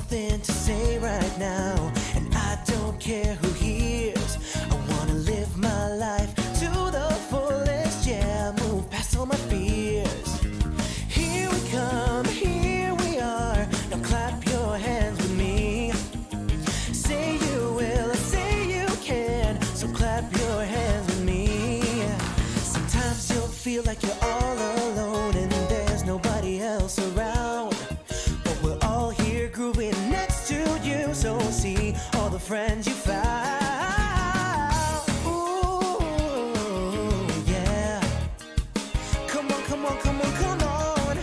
something to say right now, and I don't care who hears. I wanna live my life to the fullest, yeah, move past all my fears. Here we come, here we are, now clap your hands with me. Say you will, say you can, so clap your hands with me. Sometimes you'll feel like you're all alone and there's nobody else around, but we're all here grooving next to you, so see all the friends you found. Ooh, yeah. Come on, come on, come on, come on.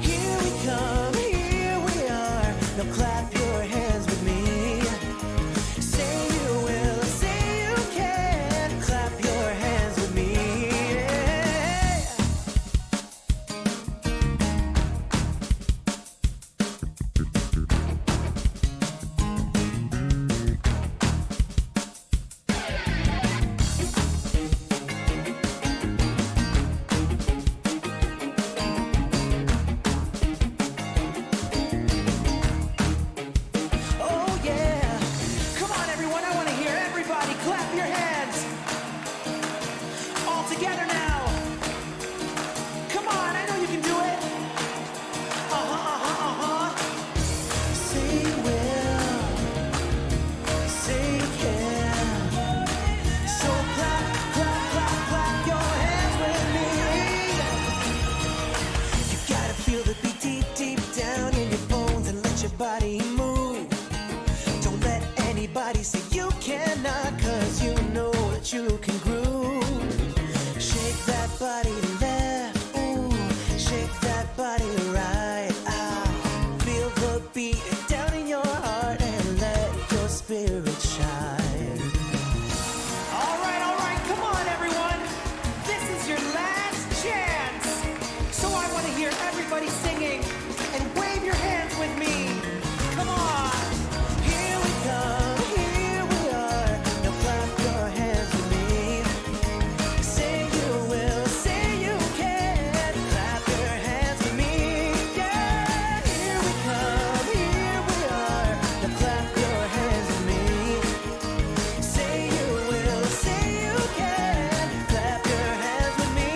Here we come, here we are, now clap your hands with me. Say you will, say you can, clap your hands with me. Oh yeah. Come on everyone, I want to hear everybody clap your hands. All together now. Come on, I know you can do it. Say you will, say you can. So clap, clap, clap, clap your hands with me. You gotta feel the beat deep, deep down in your bones and let your body move. Don't let anybody say you cannot, cause you know that you can groove. Shake that body left, ooh, shake that body right. Feel the beat down in your heart and let your spirit shine. All right, come on everyone. This is your last chance. So I want to hear everybody singing and wave your hands with me. Come on. Here we come, here we are, now clap your hands with me. Say you will, say you can, clap your hands with me. Yeah, here we come, here we are, now clap your hands with me. Say you will, say you can, clap your hands with me.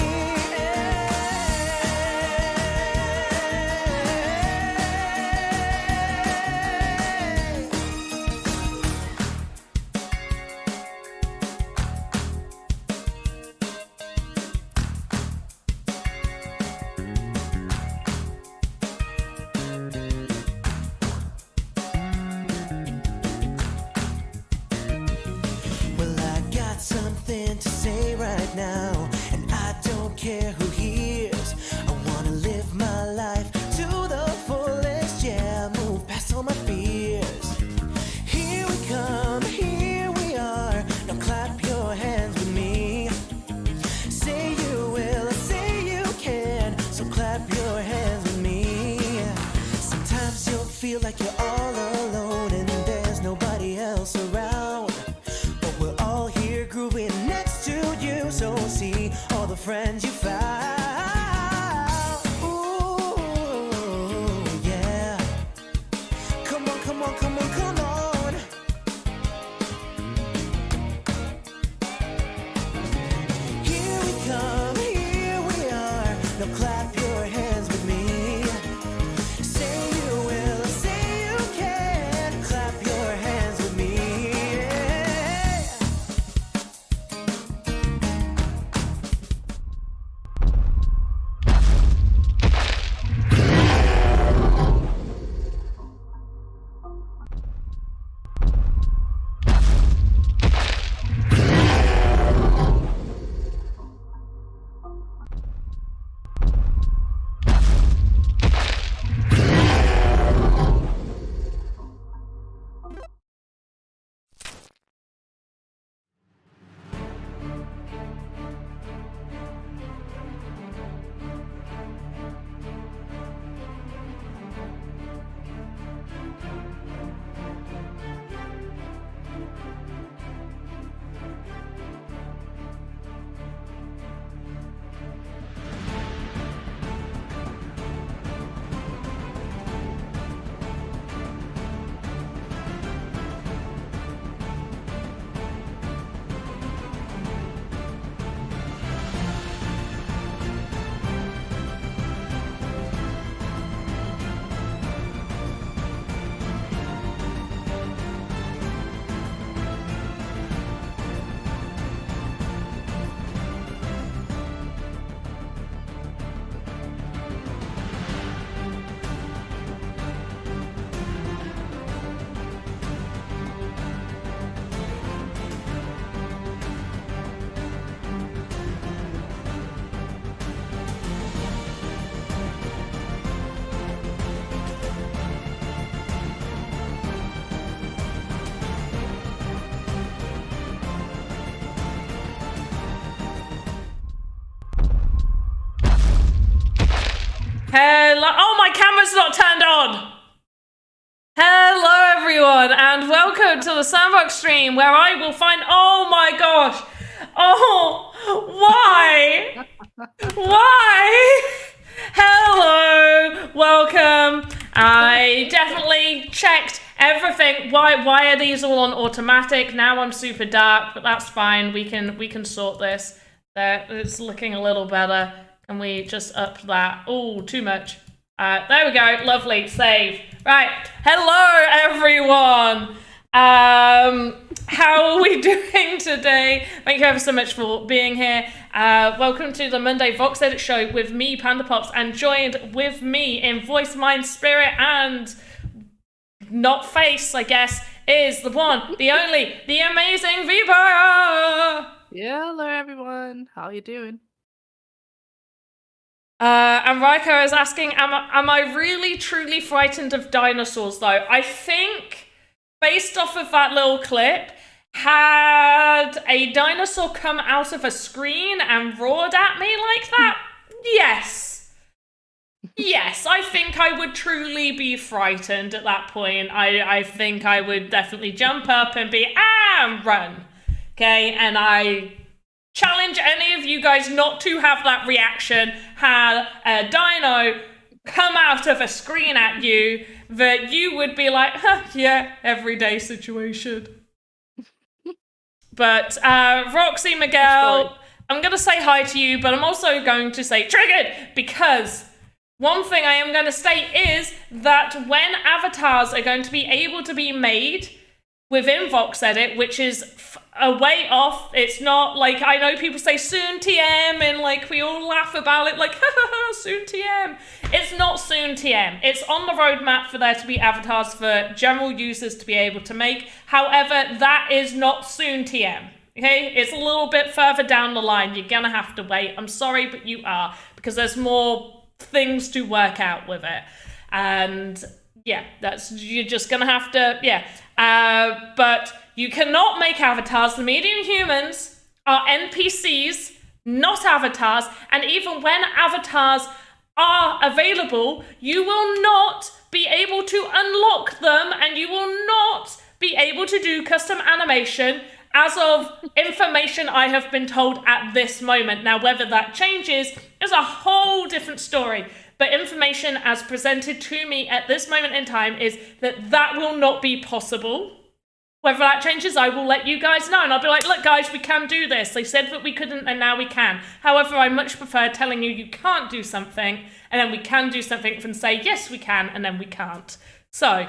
Well, I got something to say right now, and I don't care who hears. I wanna live my life to the fullest, yeah, move past all my fears. Here we come, here we are, now clap your hands with me. Say you will, say you can, so clap your hands with me. Sometimes you'll feel like you're all alone and there's nobody else around, but we're all here grooving next to you, so see all the friends you found. Ooh, yeah. Come on, come on, come on, come on. Here we come, here we are, now clap your hands with me. Say you will, say you can, clap your hands with me. Hello. Oh, my camera's not turned on. Hello, everyone, and welcome to the Sandbox stream where I will find. Oh my gosh. Oh, why? Why? Hello. Welcome. I definitely checked everything. Why are these all on automatic? Now I'm super dark, but that's fine. We can sort this. It's looking a little better. Can we just up that? Oh, too much. There we go. Lovely. Save. Right. Hello, everyone. How are we doing today? Thank you ever so much for being here. Welcome to the Monday VoxEdit show with me, Pandapops, and joined with me in voice, mind, spirit, and not face, I guess, is the one, the only, the amazing Viva. Yeah, hello everyone. How you doing? And Raiko is asking, am I really truly frightened of dinosaurs though? I think, based off of that little clip, had a dinosaur come out of a screen and roared at me like that? Yes. Yes, I think I would truly be frightened at that point. I think I would definitely jump up and be, and run. Okay, and I challenge any of you guys not to have that reaction, had a dino come out of a screen at you, that you would be like, huh, yeah, everyday situation. But Roxy Miguel, I'm going to say hi to you, but I'm also going to say triggered, because one thing I am going to state is that when avatars are going to be able to be made within VoxEdit, which is a way off. It's not like, I know people say soon TM and like we all laugh about it like soon TM. It's not soon TM. It's on the roadmap for there to be avatars for general users to be able to make. However, that is not soon TM. Okay, it's a little bit further down the line. You're gonna have to wait. I'm sorry, but you are, because there's more things to work out with it. And yeah, you're just gonna have to, but you cannot make avatars. The medium humans are NPCs, not avatars. And even when avatars are available, you will not be able to unlock them, and you will not be able to do custom animation as of information I have been told at this moment. Now, whether that changes is a whole different story. But information as presented to me at this moment in time is that will not be possible. Whether that changes, I will let you guys know. And I'll be like, look, guys, we can do this. They said that we couldn't, and now we can. However, I much prefer telling you you can't do something, and then we can do something, than say, yes, we can, and then we can't. So, I'm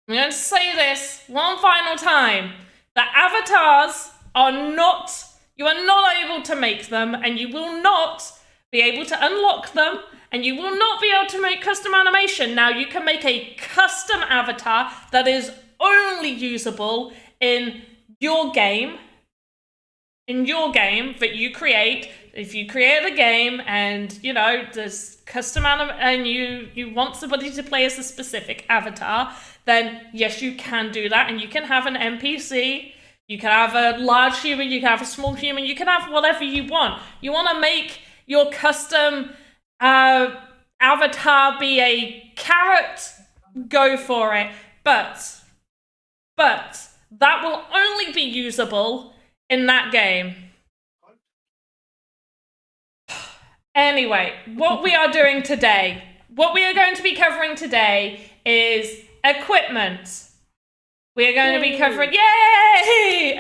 going to say this one final time. That avatars are not, you are not able to make them, and you will not be able to unlock them, and you will not be able to make custom animation. Now, you can make a custom avatar that is only usable in your game that you create. If you create a game and, you know, there's custom and you want somebody to play as a specific avatar, then yes, you can do that, and you can have an NPC, you can have a large human, you can have a small human, you can have whatever you want. You want to make your custom avatar be a carrot, go for it. But that will only be usable in that game. Anyway, what we are doing today, what we are going to be covering today is equipment. We are going to be covering,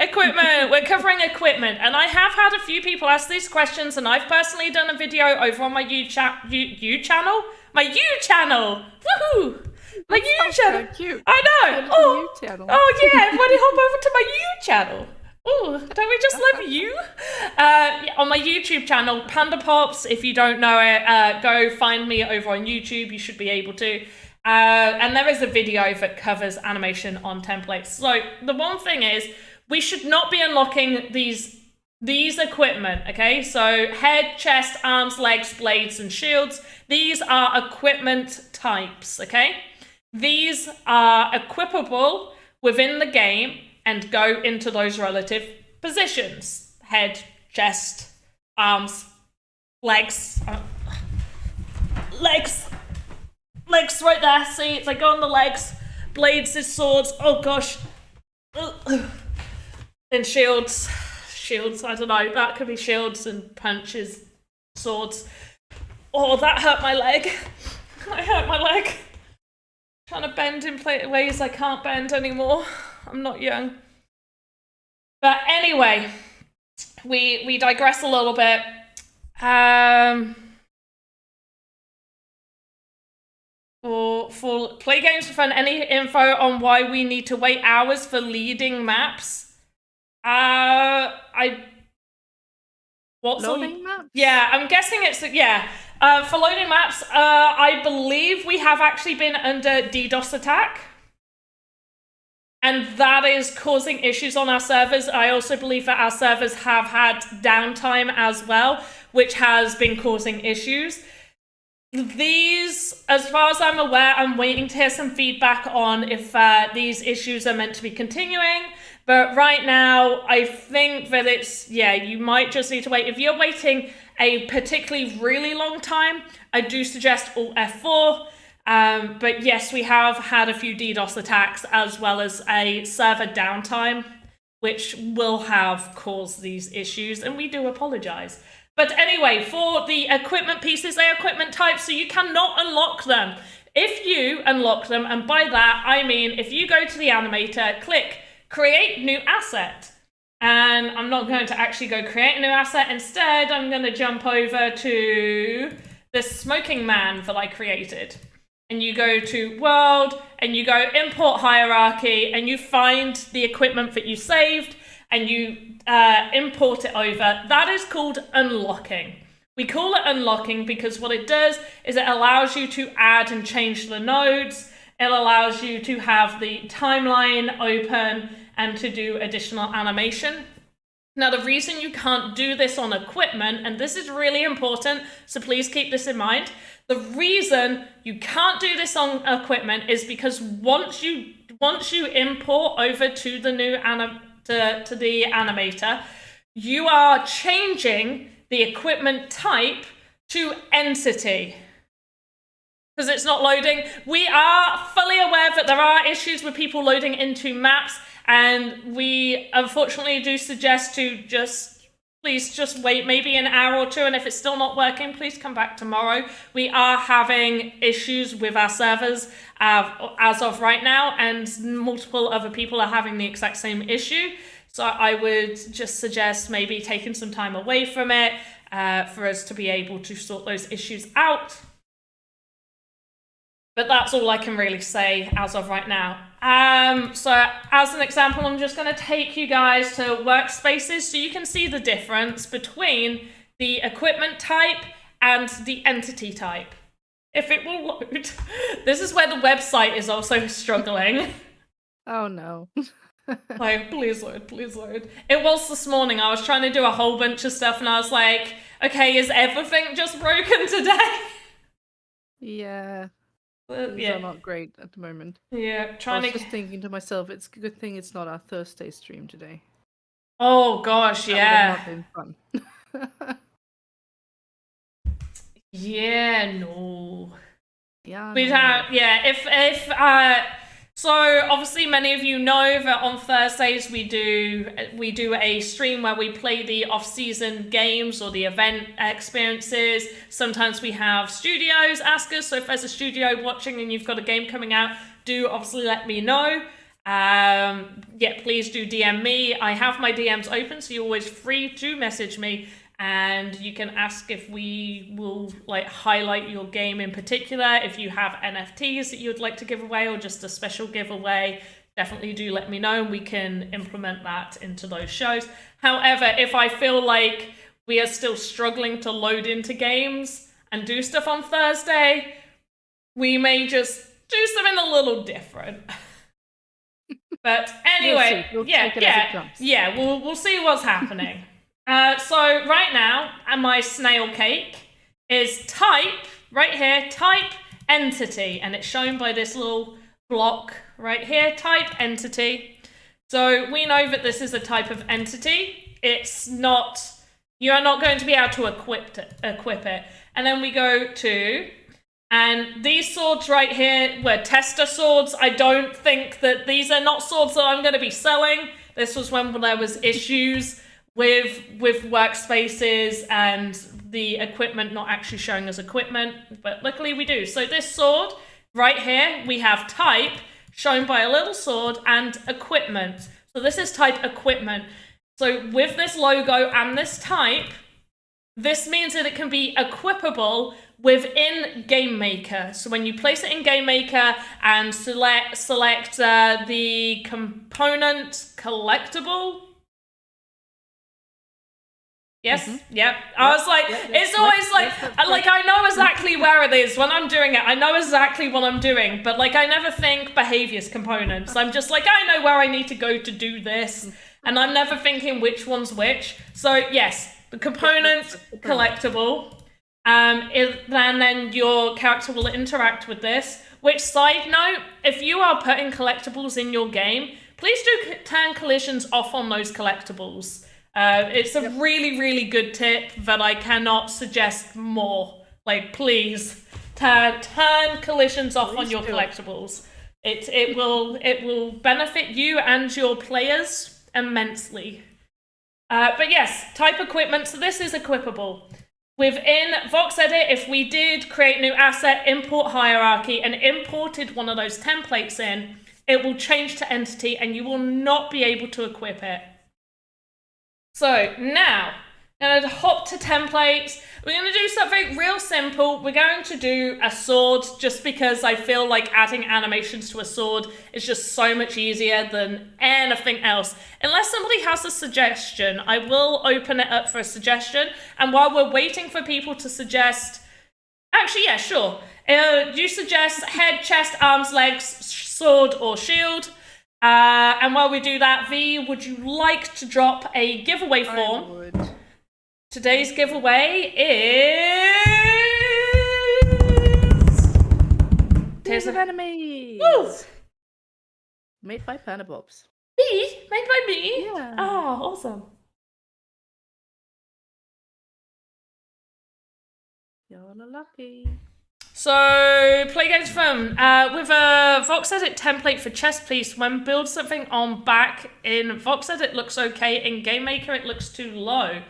equipment. We're covering equipment. And I have had a few people ask these questions, and I've personally done a video over on my channel. My U channel. Woohoo! My U channel. So cute. I know. Oh yeah, everybody hop over to my U channel. Oh, don't we just love you? On my YouTube channel, Pandapops. If you don't know it, go find me over on YouTube. You should be able to. And there is a video that covers animation on templates. So the one thing is, we should not be unlocking these equipment, okay? So head, chest, arms, legs, blades, and shields. These are equipment types, okay? These are equipable within the game and go into those relative positions. Head, chest, arms, legs. legs right there. See, they go on the legs. Blades is swords. Oh gosh. And shields. I don't know. That could be shields and punches, swords. Oh, that hurt my leg. I hurt my leg. Trying to bend in ways I can't bend anymore. I'm not young. But anyway, we digress a little bit. For play games for fun, any info on why we need to wait hours for leading maps? Loading maps? Yeah, I'm guessing it's for loading maps. I believe we have actually been under DDoS attack, and that is causing issues on our servers. I also believe that our servers have had downtime as well, which has been causing issues. These, as far as I'm aware, I'm waiting to hear some feedback on if these issues are meant to be continuing. But right now, I think that it's, you might just need to wait. If you're waiting a particularly really long time, I do suggest Alt F4. But yes, we have had a few DDoS attacks as well as a server downtime, which will have caused these issues, and we do apologize. But anyway, for the equipment pieces, they are equipment types, so you cannot unlock them. If you unlock them, and by that, I mean if you go to the animator, click Create New Asset. And I'm not going to actually go create a new asset. Instead, I'm going to jump over to the smoking man that I created. And you go to World, and you go Import Hierarchy, and you find the equipment that you saved, and you import it over. That is called unlocking. We call it unlocking because what it does is it allows you to add and change the nodes. It allows you to have the timeline open and to do additional animation. Now, the reason you can't do this on equipment, and this is really important, so please keep this in mind. The reason you can't do this on equipment is because once you import over to the new to the animator, you are changing the equipment type to entity. Because it's not loading. We are fully aware that there are issues with people loading into maps, and we unfortunately do suggest to please just wait maybe an hour or two, and if it's still not working, please come back tomorrow. We are having issues with our servers as of right now, and multiple other people are having the exact same issue. So I would just suggest maybe taking some time away from it for us to be able to sort those issues out. But that's all I can really say as of right now. So as an example, I'm just going to take you guys to workspaces so you can see the difference between the equipment type and the entity type. If it will load. This is where the website is also struggling. Oh no. Like, please load, please load. It was this morning. I was trying to do a whole bunch of stuff and I was like, okay, is everything just broken today? Yeah. Things Yeah. are not great at the moment. Yeah, I was just thinking to myself, it's a good thing it's not our Thursday stream today. Oh gosh, That yeah. would have not been fun. Yeah, no. Yeah. We'd no. have, so obviously many of you know that on Thursdays we do a stream where we play the off-season games or the event experiences. Sometimes we have studios ask us, so if there's a studio watching and you've got a game coming out, do obviously let me know. Please do DM me. I have my DMs open, so you're always free to message me. And you can ask if we will highlight your game in particular. If you have NFTs that you would like to give away or just a special giveaway, definitely do let me know and we can implement that into those shows. However, if I feel like we are still struggling to load into games and do stuff on Thursday, we may just do something a little different. But anyway, We'll take it as it comes. we'll see what's happening. So right now, my snail cake is type, right here, type entity, and it's shown by this little block right here, type entity. So we know that this is a type of entity. You are not going to be able to equip it. And then we go to And these swords right here were tester swords. I don't think that these are not swords that I'm going to be selling. This was when there was issues with workspaces and the equipment not actually showing as equipment, but luckily we do. So this sword right here, we have type shown by a little sword and equipment. So this is type equipment. So with this logo and this type, this means that it can be equipable within Game Maker. So when you place it in Game Maker and select the component collectible. Yes, yep. I was like, it's always like I know exactly where it is when I'm doing it. I know exactly what I'm doing, but like I never think behaviors components. I'm just like, I know where I need to go to do this, and I'm never thinking which one's which. So yes, the component collectible, and then your character will interact with this. Which, side note, if you are putting collectibles in your game, please do turn collisions off on those collectibles. It's a really, really good tip that I cannot suggest more. Like, please turn collisions off on your collectibles. It will benefit you and your players immensely. But yes, type equipment. So this is equipable. Within VoxEdit, if we did create new asset, import hierarchy, and imported one of those templates in, it will change to entity and you will not be able to equip it. So now, I'm going to hop to templates. We're going to do something real simple. We're going to do a sword just because I feel like adding animations to a sword is just so much easier than anything else. Unless somebody has a suggestion, I will open it up for a suggestion. And while we're waiting for people to suggest, actually, yeah, sure. You suggest head, chest, arms, legs, sword, or shield. And while we do that, V, would you like to drop a giveaway form? I would. Today's giveaway is Tears of Enemies. Woo! Made by Pandapops. Me? Made by me? Yeah. Oh, awesome. You're lucky. So, play games from with a VoxEdit template for chess piece. When build something on back in VoxEdit, it looks okay. In Game Maker, it looks too low.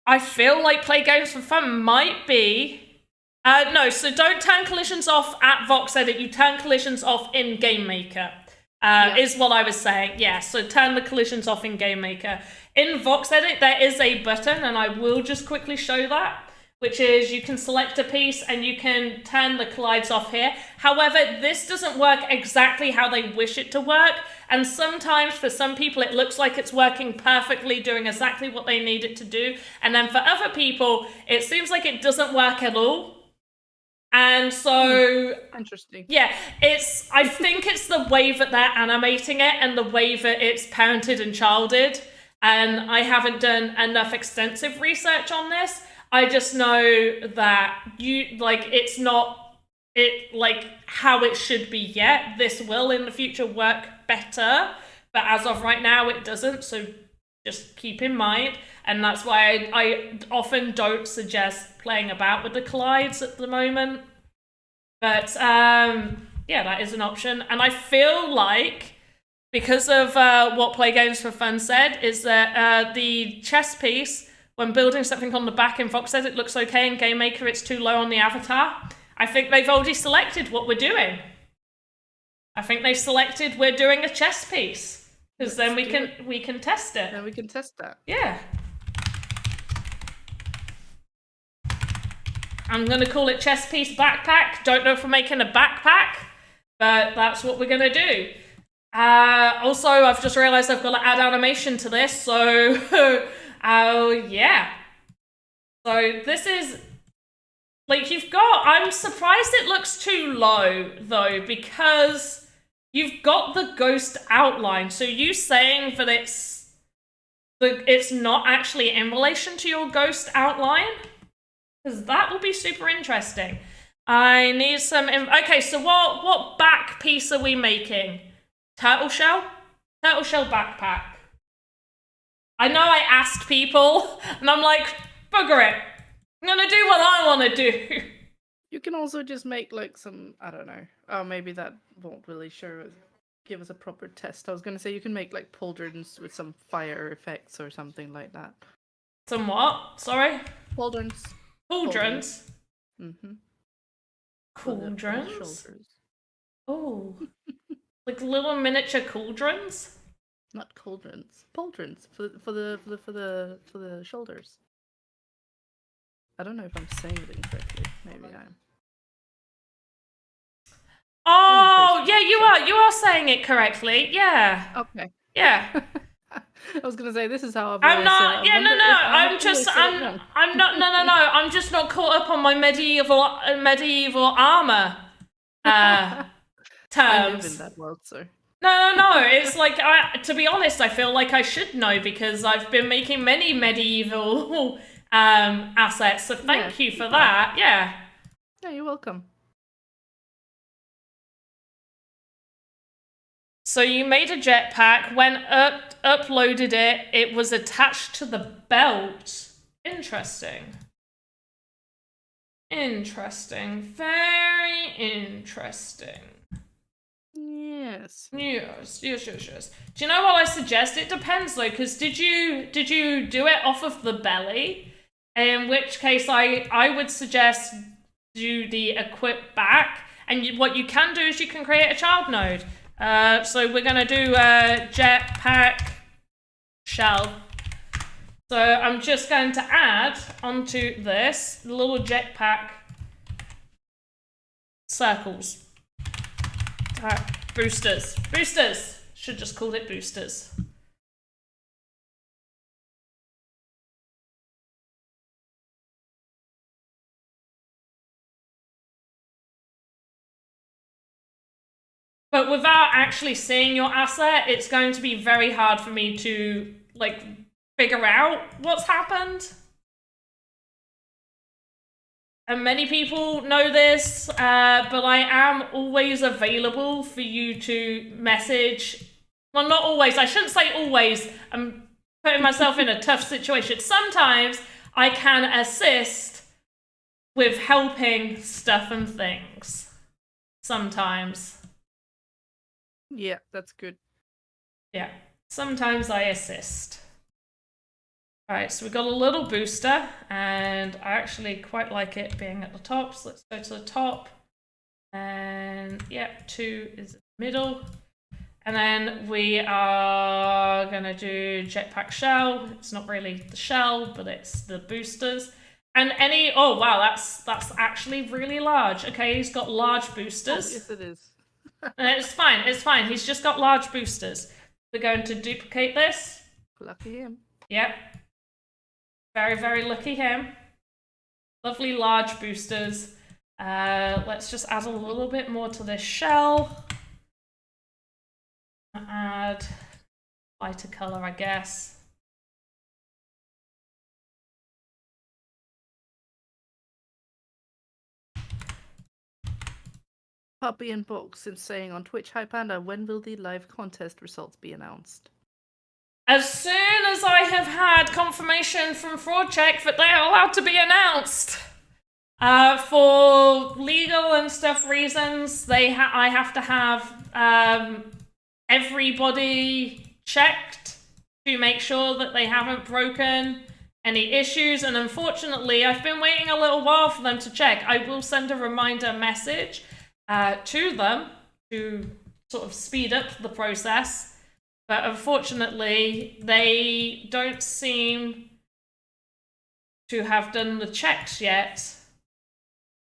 I feel like play games for fun might be. No, so don't turn collisions off at VoxEdit. You turn collisions off in Game Maker. Is what I was saying. Yeah, so turn the collisions off in Game Maker. In VoxEdit, there is a button, and I will just quickly show that, which is you can select a piece and you can turn the collides off here. However, this doesn't work exactly how they wish it to work. And sometimes for some people, it looks like it's working perfectly, doing exactly what they need it to do. And then for other people, it seems like it doesn't work at all. And so, interesting. Yeah, I think it's the way that they're animating it and the way that it's parented and childed. And I haven't done enough extensive research on this. I just know that it's not how it should be yet. This will in the future work better, but as of right now it doesn't, so just keep in mind. And that's why I often don't suggest playing about with the collides at the moment. But yeah, that is an option. And I feel like because of what Play Games for Fun said, is that the chess piece, when building something on the back in VoxEdit, it looks okay. In Game Maker, it's too low on the avatar. I think they've already selected what we're doing. I think they've selected we're doing a chess piece. Because then we can test it. Then we can test that. Yeah. I'm going to call it chess piece backpack. Don't know if we're making a backpack, but that's what we're going to do. Also, I've just realized I've got to add animation to this, so oh yeah. So this is like I'm surprised it looks too low though, because you've got the ghost outline. So you saying that it's not actually in relation to your ghost outline? Because that will be super interesting. I need some okay, so what back piece are we making? Turtle shell? Turtle shell backpack. I know I asked people, and I'm like, bugger it. I'm gonna do what I want to do. You can also just make like some, I don't know. Oh, maybe that won't really give us a proper test. I was gonna say you can make like pauldrons with some fire effects or something like that. Some what? Sorry? Pauldrons. Cauldrons? Mm-hmm. Cauldrons? Oh. Like little miniature cauldrons? Not cauldrons. Pauldrons for the shoulders. I don't know if I'm saying it incorrectly. Maybe I am. Oh, yeah, you are saying it correctly. Yeah. Okay. Yeah. I was gonna say this is how I'm not. Yeah, no. I'm not. No. I'm just not caught up on my medieval armor terms. I live in that world, so. No. It's like, to be honest, I feel like I should know because I've been making many medieval assets. So thank you for that. Yeah. Yeah, you're welcome. So you made a jetpack. When uploaded it, it was attached to the belt. Interesting. Very interesting. Yes. Yes. Do you know what I suggest? It depends though, because did you do it off of the belly? In which case I would suggest do the equip back. And what you can do is you can create a child node. So we're gonna do a jetpack shell. So I'm just going to add onto this little jetpack circles. Boosters. Should just call it boosters. But without actually seeing your asset, it's going to be very hard for me to, like, figure out what's happened. And many people know this, but I am always available for you to message. Well, not always. I shouldn't say always. I'm putting myself in a tough situation. Sometimes I can assist with helping stuff and things. Sometimes. Yeah, that's good. Yeah, sometimes I assist. All right, so we've got a little booster, and I actually quite like it being at the top, so let's go to the top. And yeah, 2 is in the middle. And then we are gonna do jetpack shell. It's not really the shell, but it's the boosters. And oh wow, that's actually really large. Okay, he's got large boosters. Oh, yes, it is. It's fine. He's just got large boosters. We're going to duplicate this. Lucky him. Yep. Very, very lucky him. Lovely large boosters. Let's just add a little bit more to this shell. Add lighter color, I guess. Puppy and Box is saying on Twitch, "Hi Panda, when will the live contest results be announced?" As soon as I have had confirmation from Fraud Check that they are allowed to be announced. For legal and stuff reasons, I have to have everybody checked to make sure that they haven't broken any issues. And unfortunately, I've been waiting a little while for them to check. I will send a reminder message to them to sort of speed up the process. But unfortunately, they don't seem to have done the checks yet.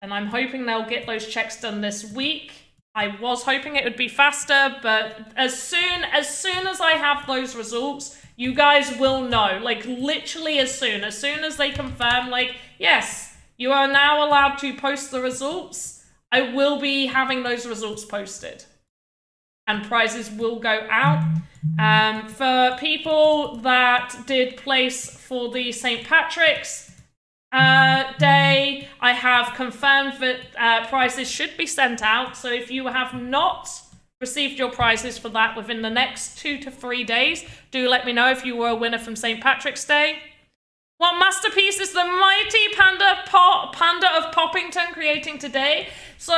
And I'm hoping they'll get those checks done this week. I was hoping it would be faster, but as soon as I have those results, you guys will know. Like, literally as soon as they confirm, like, yes, you are now allowed to post the results, I will be having those results posted. And prizes will go out. For people that did place for the St. Patrick's Day, I have confirmed that prizes should be sent out. So if you have not received your prizes for that within the next 2 to 3 days, do let me know if you were a winner from St. Patrick's Day. What masterpiece is the mighty panda of Poppington creating today? So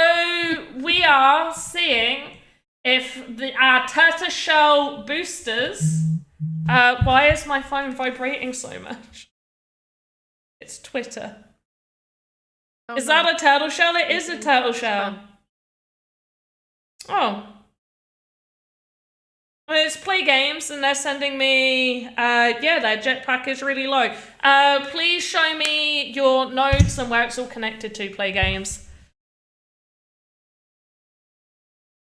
we are seeing if our tortoiseshell boosters. Why is my phone vibrating so much? It's Twitter. Oh, Is no. that a turtle shell? It is a turtle shell. Oh. Well, it's play games and they're sending me, yeah, their jetpack is really low. Please show me your nodes and where it's all connected to play games.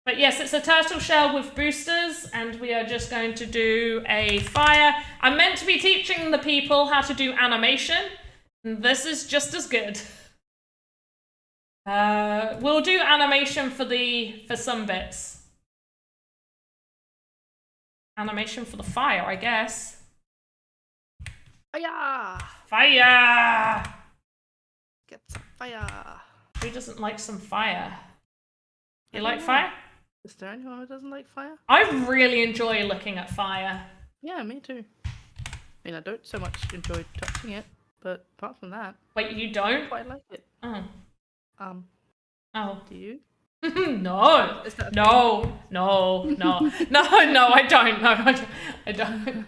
But yes, it's a turtle shell with boosters and we are just going to do a fire. I'm meant to be teaching the people how to do animation. And this is just as good. We'll do animation for some bits. Animation for the fire, I guess. Fire! Fire! Get some fire. Who doesn't like some fire? You I like don't know. fire? Is there anyone who doesn't like fire? I really enjoy looking at fire. Yeah, me too. I mean, I don't so much enjoy touching it, but apart from that, Wait, you I don't? quite like it. Oh. Oh. Do you? No. Is that No, I don't. No, I don't.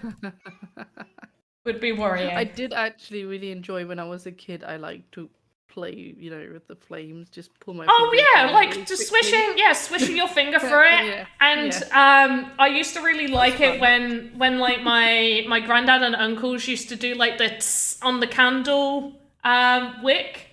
Would be worrying. I did actually really enjoy when I was a kid. I liked to play, you know, with the flames. Just pull my. Oh fingers yeah, down like really just quickly. swishing your finger through it. Yeah, And I used to really like it when like my granddad and uncles used to do like the tss on the candle wick,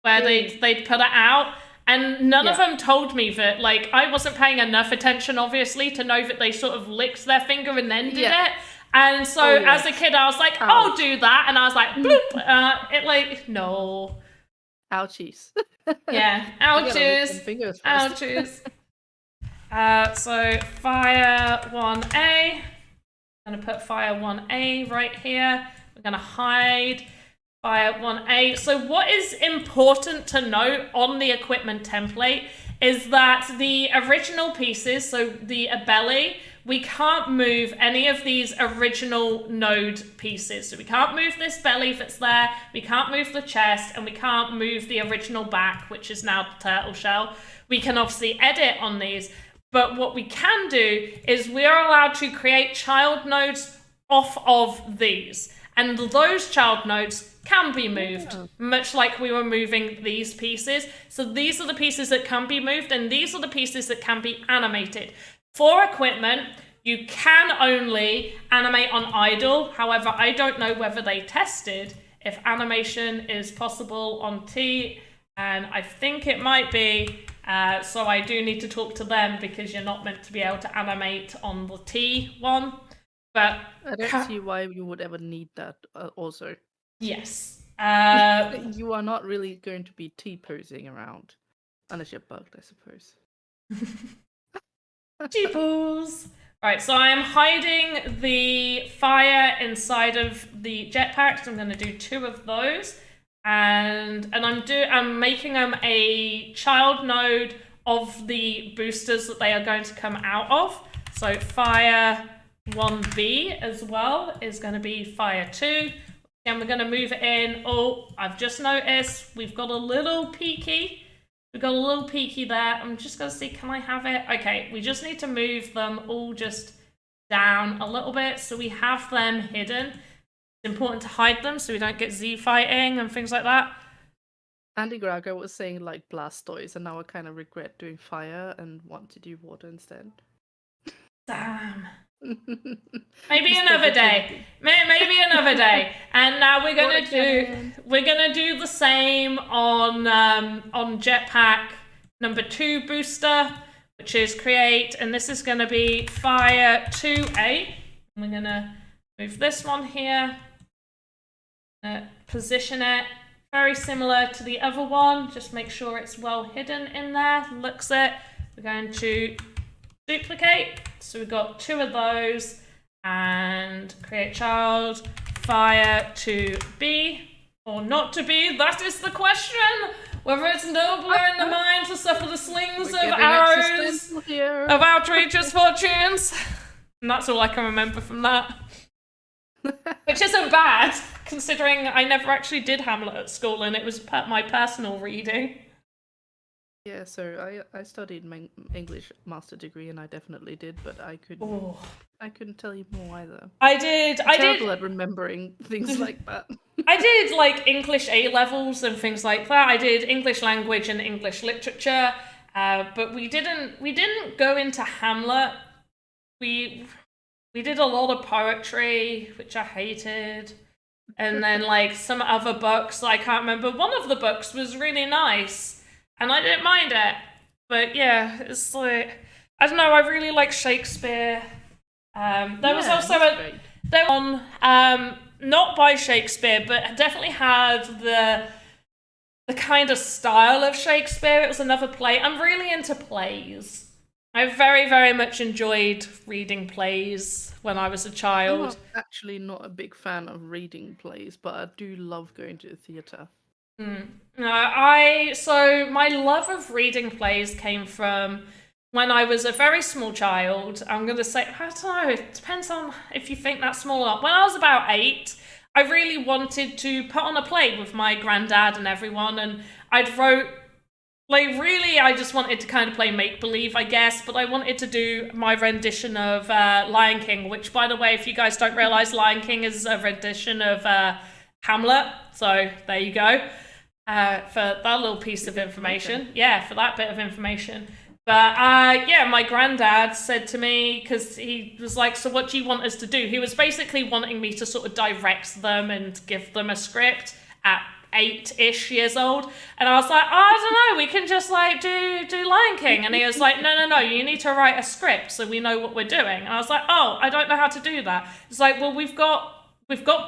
where they'd put it out. And none of them told me that, like, I wasn't paying enough attention, obviously, to know that they sort of licked their finger and then did it. And so, as a kid, I was like, I'll do that. And I was like, bloop. It, like, no. Ouchies. Yeah, I gotta lick ouches. them fingers first. Ouches. So, fire 1A. I'm going to put fire 1A right here. We're going to hide fire 1A. So what is important to note on the equipment template is that the original pieces, so the belly, we can't move any of these original node pieces. So we can't move this belly that's there, we can't move the chest, and we can't move the original back, which is now the turtle shell. We can obviously edit on these, but what we can do is we are allowed to create child nodes off of these. And those child nodes can be moved, much like we were moving these pieces. So these are the pieces that can be moved, and these are the pieces that can be animated. For equipment, you can only animate on idle. However, I don't know whether they tested if animation is possible on T, and I think it might be. So I do need to talk to them because you're not meant to be able to animate on the T one. But I don't see why you would ever need that. Also, yes. you are not really going to be T-posing around, unless you're bugged, I suppose. Jeepers. Right, so I am hiding the fire inside of the jetpack. So I'm going to do 2 of those, and I'm making them a child node of the boosters that they are going to come out of. So fire 1B as well is going to be fire 2. And we're going to move it in. Oh, I've just noticed we've got a little peaky. We've got a little peaky there. I'm just going to see, can I have it? Okay, we just need to move them all just down a little bit so we have them hidden. It's important to hide them so we don't get Z fighting and things like that. Andy Grago was saying like Blastoise, and now I kind of regret doing fire and want to do water instead. Damn. Maybe another day. Maybe another day. And now we're gonna do the same on jetpack number 2 booster, which is create, and this is gonna be fire 2A. We're gonna move this one here, position it very similar to the other one. Just make sure it's well hidden in there. Looks it. We're going to duplicate. So we've got 2 of those, and create child, fire to be or not to be. That is the question. Whether it's nobler in the mind to suffer the slings of arrows of outrageous fortunes. And that's all I can remember from that. Which isn't bad. considering I never actually did Hamlet at school and it was my personal reading. Yeah, so I studied my English master degree, and I definitely did, but I couldn't tell you more either. I did. Terrible at remembering things like that. I did like English A levels and things like that. I did English language and English literature, but we didn't go into Hamlet. We did a lot of poetry, which I hated, and then like some other books. I can't remember. One of the books was really nice. And I didn't mind it. But yeah, it's like, I don't know, I really like Shakespeare. There was also one, not by Shakespeare, but definitely had the kind of style of Shakespeare. It was another play. I'm really into plays. I very, very much enjoyed reading plays when I was a child. I'm actually not a big fan of reading plays, but I do love going to the theatre. So my love of reading plays came from when I was a very small child. I'm going to say, I don't know, it depends on if you think that's small or not. When I was about 8, I really wanted to put on a play with my granddad and everyone, and I just wanted to kind of play make-believe, I guess, but I wanted to do my rendition of Lion King, which, by the way, if you guys don't realise, Lion King is a rendition of Hamlet, so there you go. For that little piece of information. Yeah, for that bit of information. But my granddad said to me, because he was like, so what do you want us to do? He was basically wanting me to sort of direct them and give them a script at 8-ish years old. And I was like, I don't know, we can just like do Lion King. And he was like, no, you need to write a script so we know what we're doing. And I was like, oh, I don't know how to do that. It's like, well, we've got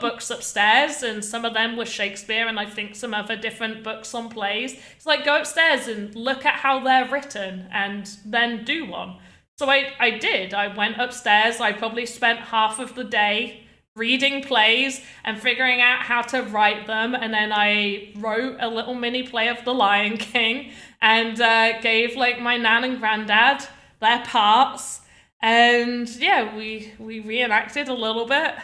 books upstairs, and some of them were Shakespeare, and I think some other different books on plays. It's like, go upstairs and look at how they're written, and then do one. So I did. I went upstairs. I probably spent half of the day reading plays and figuring out how to write them, and then I wrote a little mini play of The Lion King, and gave like my nan and granddad their parts, and yeah, we reenacted a little bit.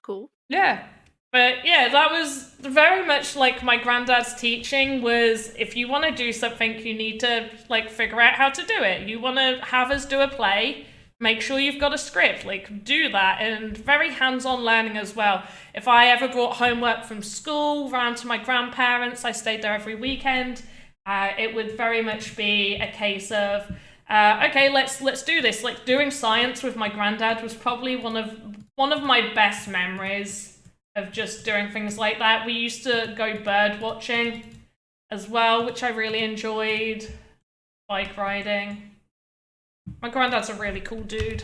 Cool. Yeah. But yeah, that was very much like my granddad's teaching was, if you want to do something, you need to like figure out how to do it. You want to have us do a play, make sure you've got a script, like do that. And very hands-on learning as well. If I ever brought homework from school round to my grandparents, I stayed there every weekend. It would very much be a case of, okay, let's do this. Like doing science with my granddad was probably one of my best memories of just doing things like that. We used to go bird watching as well, which I really enjoyed. Bike riding. My granddad's a really cool dude.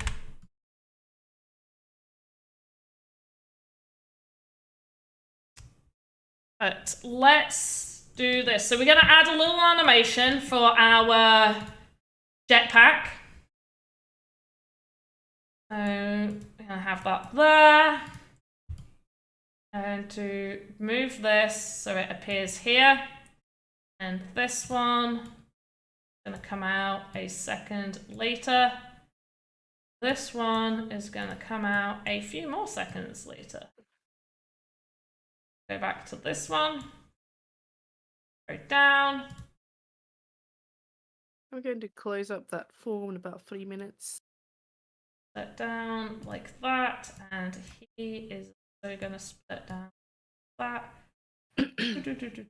But let's do this. So we're going to add a little animation for our jetpack. So we're going to have that there. And to move this so it appears here. And this one is going to come out a second later. This one is going to come out a few more seconds later. Go back to this one. Go down. I'm going to close up that form in about 3 minutes. Split down like that, and he is also going to split down like that.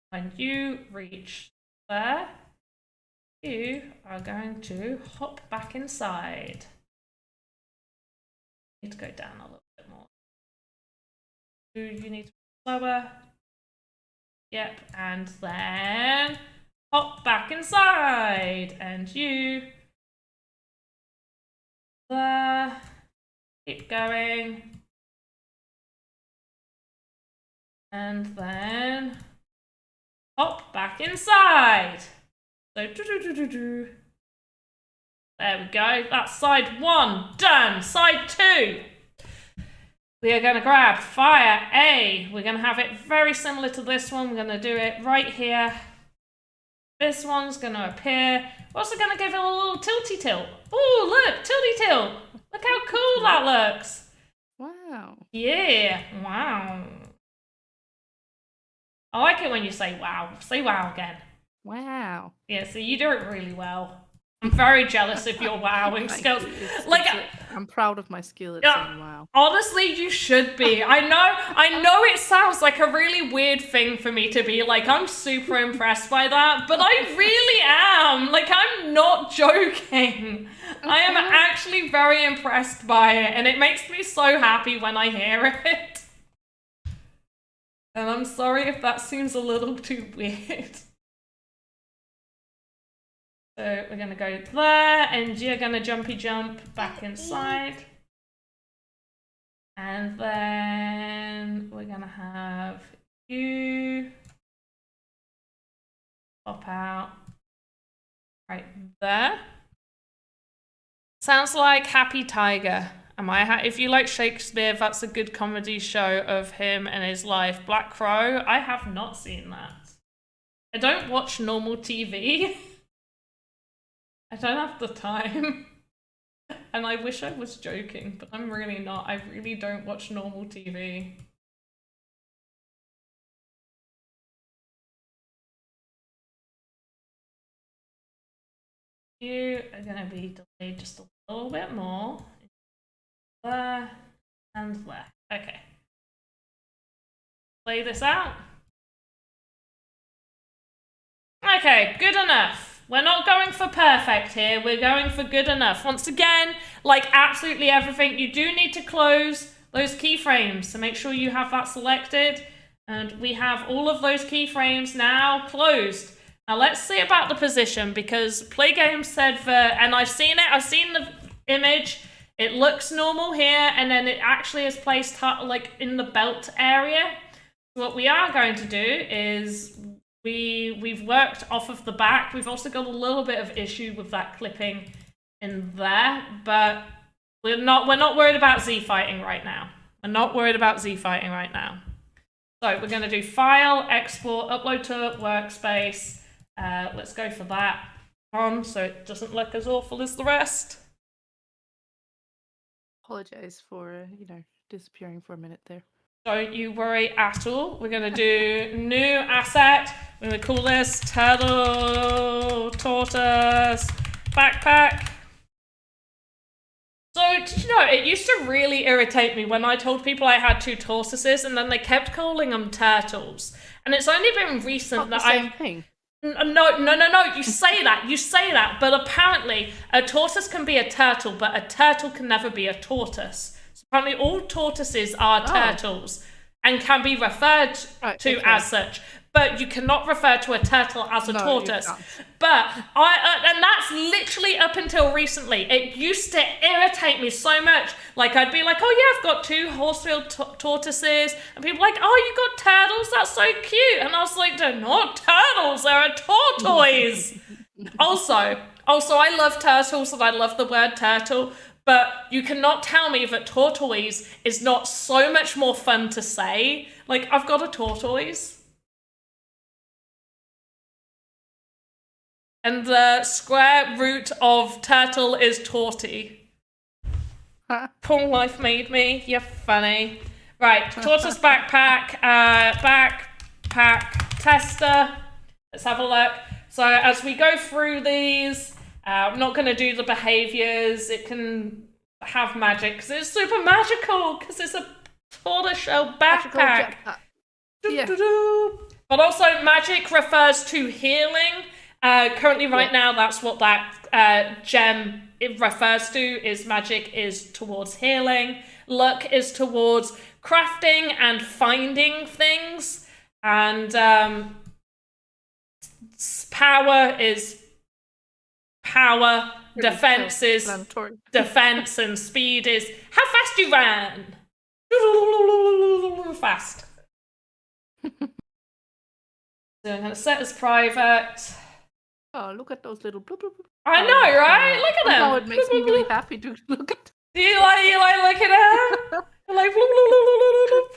When you reach there, you are going to hop back inside. You need to go down a little bit more. You need to be slower. Yep, and then hop back inside, and you there. Keep going, and then hop back inside. So there we go. That's side 1 done. Side 2. We are going to grab fire A. We're going to have it very similar to this one. We're going to do it right here. This one's going to appear. We're also going to give it a little tilty tilt. Oh, look, tilty tilt. Look how cool that looks. Wow. Wow. Yeah, wow. I like it when you say wow. Say wow again. Wow. Yeah, so you do it really well. I'm very jealous of your wowing Thank skills. you. Like, I'm proud of my skill at Yeah. saying wow. honestly, you should be. I know it sounds like a really weird thing for me to be like, I'm super impressed by that, but I really am. Like, I'm not joking. I am actually very impressed by it, and it makes me so happy when I hear it. And I'm sorry if that seems a little too weird. So we're gonna go there, and you're gonna jumpy jump back inside. And then we're gonna have you pop out right there. Sounds like Happy Tiger. If you like Shakespeare, that's a good comedy show of him and his life. Black Crow, I have not seen that. I don't watch normal TV. I don't have the time. And I wish I was joking, but I'm really not. I really don't watch normal TV. You are going to be delayed just a little bit more. There and there. Okay. Play this out. Okay, good enough. We're not going for perfect here. We're going for good enough. Once again, like absolutely everything, you do need to close those keyframes. So make sure you have that selected. And we have all of those keyframes now closed. Now let's see about the position, because Play Games said and I've seen it, I've seen the image. It looks normal here, and then it actually is placed like in the belt area. What we are going to do is we've worked off of the back. We've also got a little bit of issue with that clipping in there, but we're not worried about Z fighting right now. We're not worried about Z fighting right now. So we're going to do File, Export, Upload to Workspace. Let's go for that on, so it doesn't look as awful as the rest. Apologize for disappearing for a minute there. Don't you worry at all. We're going to do new asset. We're going to call this Turtle Tortoise Backpack. So, did you know, it used to really irritate me when I told people I had two tortoises, and then they kept calling them turtles. And it's only been recent that I've... thing. No, you say that, but apparently a tortoise can be a turtle, but a turtle can never be a tortoise. So apparently all tortoises are turtles and can be referred to as such, but you cannot refer to a turtle as a tortoise. But and that's literally up until recently. It used to irritate me so much. Like, I'd be like, oh yeah, I've got two horse-tailed tortoises, and people are like, oh, you got turtles? That's so cute. And I was like, they're not turtles, they're a tortoise. also, I love turtles, and I love the word turtle, but you cannot tell me that tortoise is not so much more fun to say. Like, I've got a tortoise. And the square root of turtle is torty. Poor life made me. You're funny. Right, tortoise backpack, backpack tester. Let's have a look. So as we go through these, I'm not going to do the behaviors. It can have magic because it's super magical, because it's a tortoiseshell backpack. Yeah. But also magic refers to healing. Currently right now, that's what that gem it refers to, is magic is towards healing. Luck is towards crafting and finding things. And power is power. Defense is defense, and speed is how fast you ran. Fast. So I'm going to set as private. Oh, look at those little bloop, bloop, bloop. I know, right? Look at them. Oh, it makes me really happy to look at. Do you like looking at them? Like, bloop, bloop, bloop, bloop, bloop, bloop.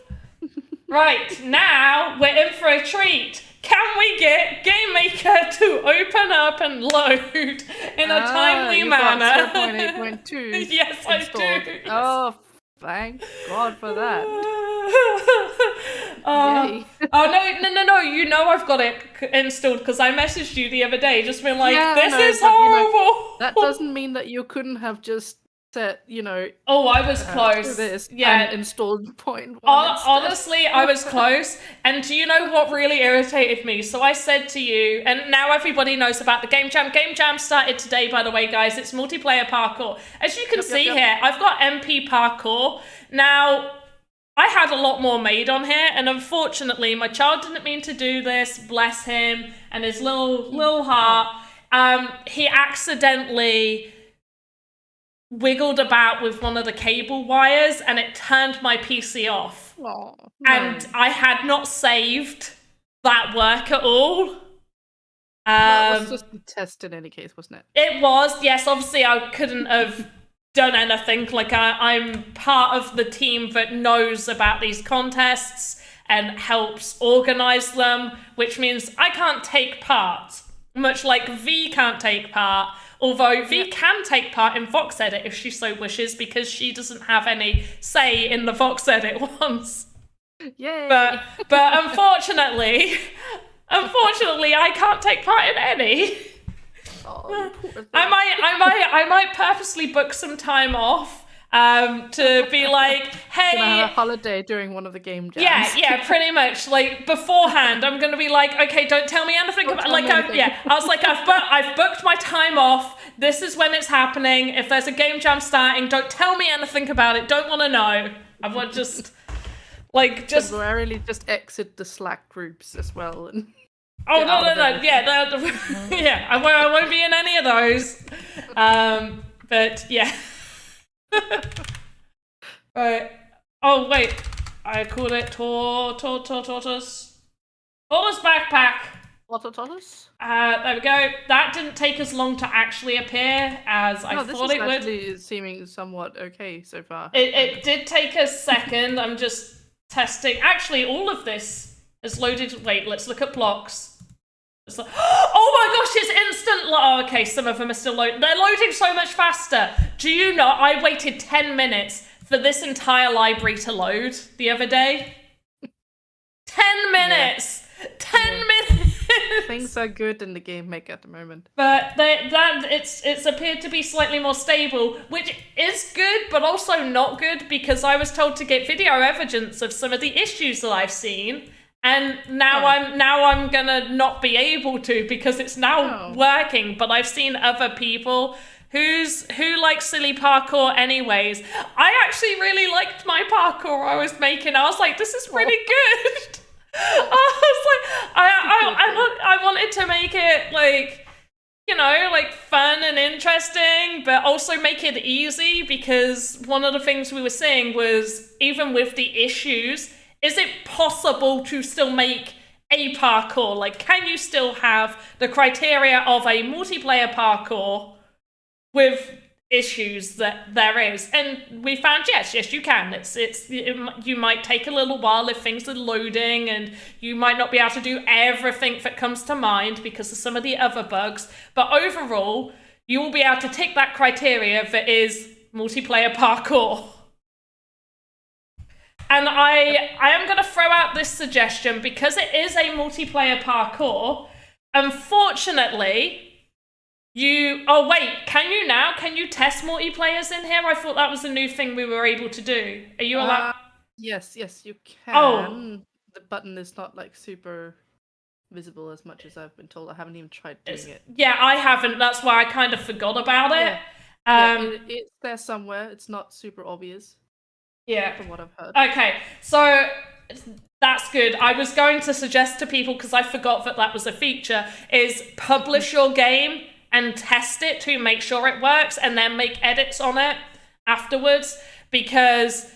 Right, now we're in for a treat. Can we get Game Maker to open up and load in a timely manner? 0.8.2. Yes, I do. Oh, Thank God for that. Oh no! You know I've got it installed because I messaged you the other day, just being like, "This is horrible." That doesn't mean that you couldn't have just set, Oh, I was close. this Yeah, and installed point 1 honestly, I was close. And do you know what really irritated me? So I said to you, and now everybody knows about the Game Jam. Game Jam started today, by the way, guys. It's multiplayer parkour. As you can see here, I've got MP parkour. Now, I had a lot more made on here, and unfortunately, my child didn't mean to do this, bless him, and his little heart. He accidentally wiggled about with one of the cable wires, and it turned my PC off. Oh, no. And I had not saved that work at all. That was just a test in any case, wasn't it? It was, yes. Obviously, I couldn't have done anything. Like, I'm part of the team that knows about these contests and helps organize them, which means I can't take part, much like V can't take part. Although V can take part in VoxEdit if she so wishes, because she doesn't have any say in the VoxEdit ones. Yay! But unfortunately, I can't take part in any. Oh, poor thing. I might purposely book some time off to be like, hey, Gonna have a holiday during one of the game jams. Yeah, pretty much. Like, beforehand, I'm gonna be like, okay, don't tell me anything about. Like, I was like, I've booked my time off. This is when it's happening. If there's a game jam starting, don't tell me anything about it. Don't want to know. I want just temporarily just exit the Slack groups as well. And oh no, yeah, I won't be in any of those. But yeah. Right. Oh wait, I called it tortoise backpack. Tortoise? There we go. That didn't take as long to actually appear as I thought it would. This is actually seeming somewhat okay so far. It did take a second. I'm just testing. Actually, all of this is loaded. Wait, let's look at blocks. It's like, oh my gosh, it's instant. Oh, okay, some of them are still loading. They're loading so much faster. Do you know, I waited 10 minutes for this entire library to load the other day. 10 minutes! Yeah. 10 minutes! Things are good in the Game Maker at the moment. But it's appeared to be slightly more stable, which is good, but also not good, because I was told to get video evidence of some of the issues that I've seen. And now I'm gonna not be able to, because it's now working. But I've seen other people who like silly parkour anyways. I actually really liked my parkour I was making. I was like, this is pretty good. I wanted to make it like, like fun and interesting, but also make it easy, because one of the things we were saying was, even with the issues, is it possible to still make a parkour? Like, can you still have the criteria of a multiplayer parkour with issues that there is? And we found, yes, you can. You might take a little while if things are loading, and you might not be able to do everything that comes to mind because of some of the other bugs. But overall, you will be able to tick that criteria that is multiplayer parkour. And I am going to throw out this suggestion, because it is a multiplayer parkour. Unfortunately, oh wait, can you now? Can you test multiplayers in here? I thought that was a new thing we were able to do. Are you allowed? Yes, you can. Oh. The button is not like super visible as much as I've been told. I haven't even tried doing it. Yeah, I haven't. That's why I kind of forgot about it. It's there somewhere. It's not super obvious. Yeah. From what I've heard. Okay, so that's good. I was going to suggest to people, because I forgot that was a feature, is publish your game and test it to make sure it works, and then make edits on it afterwards. Because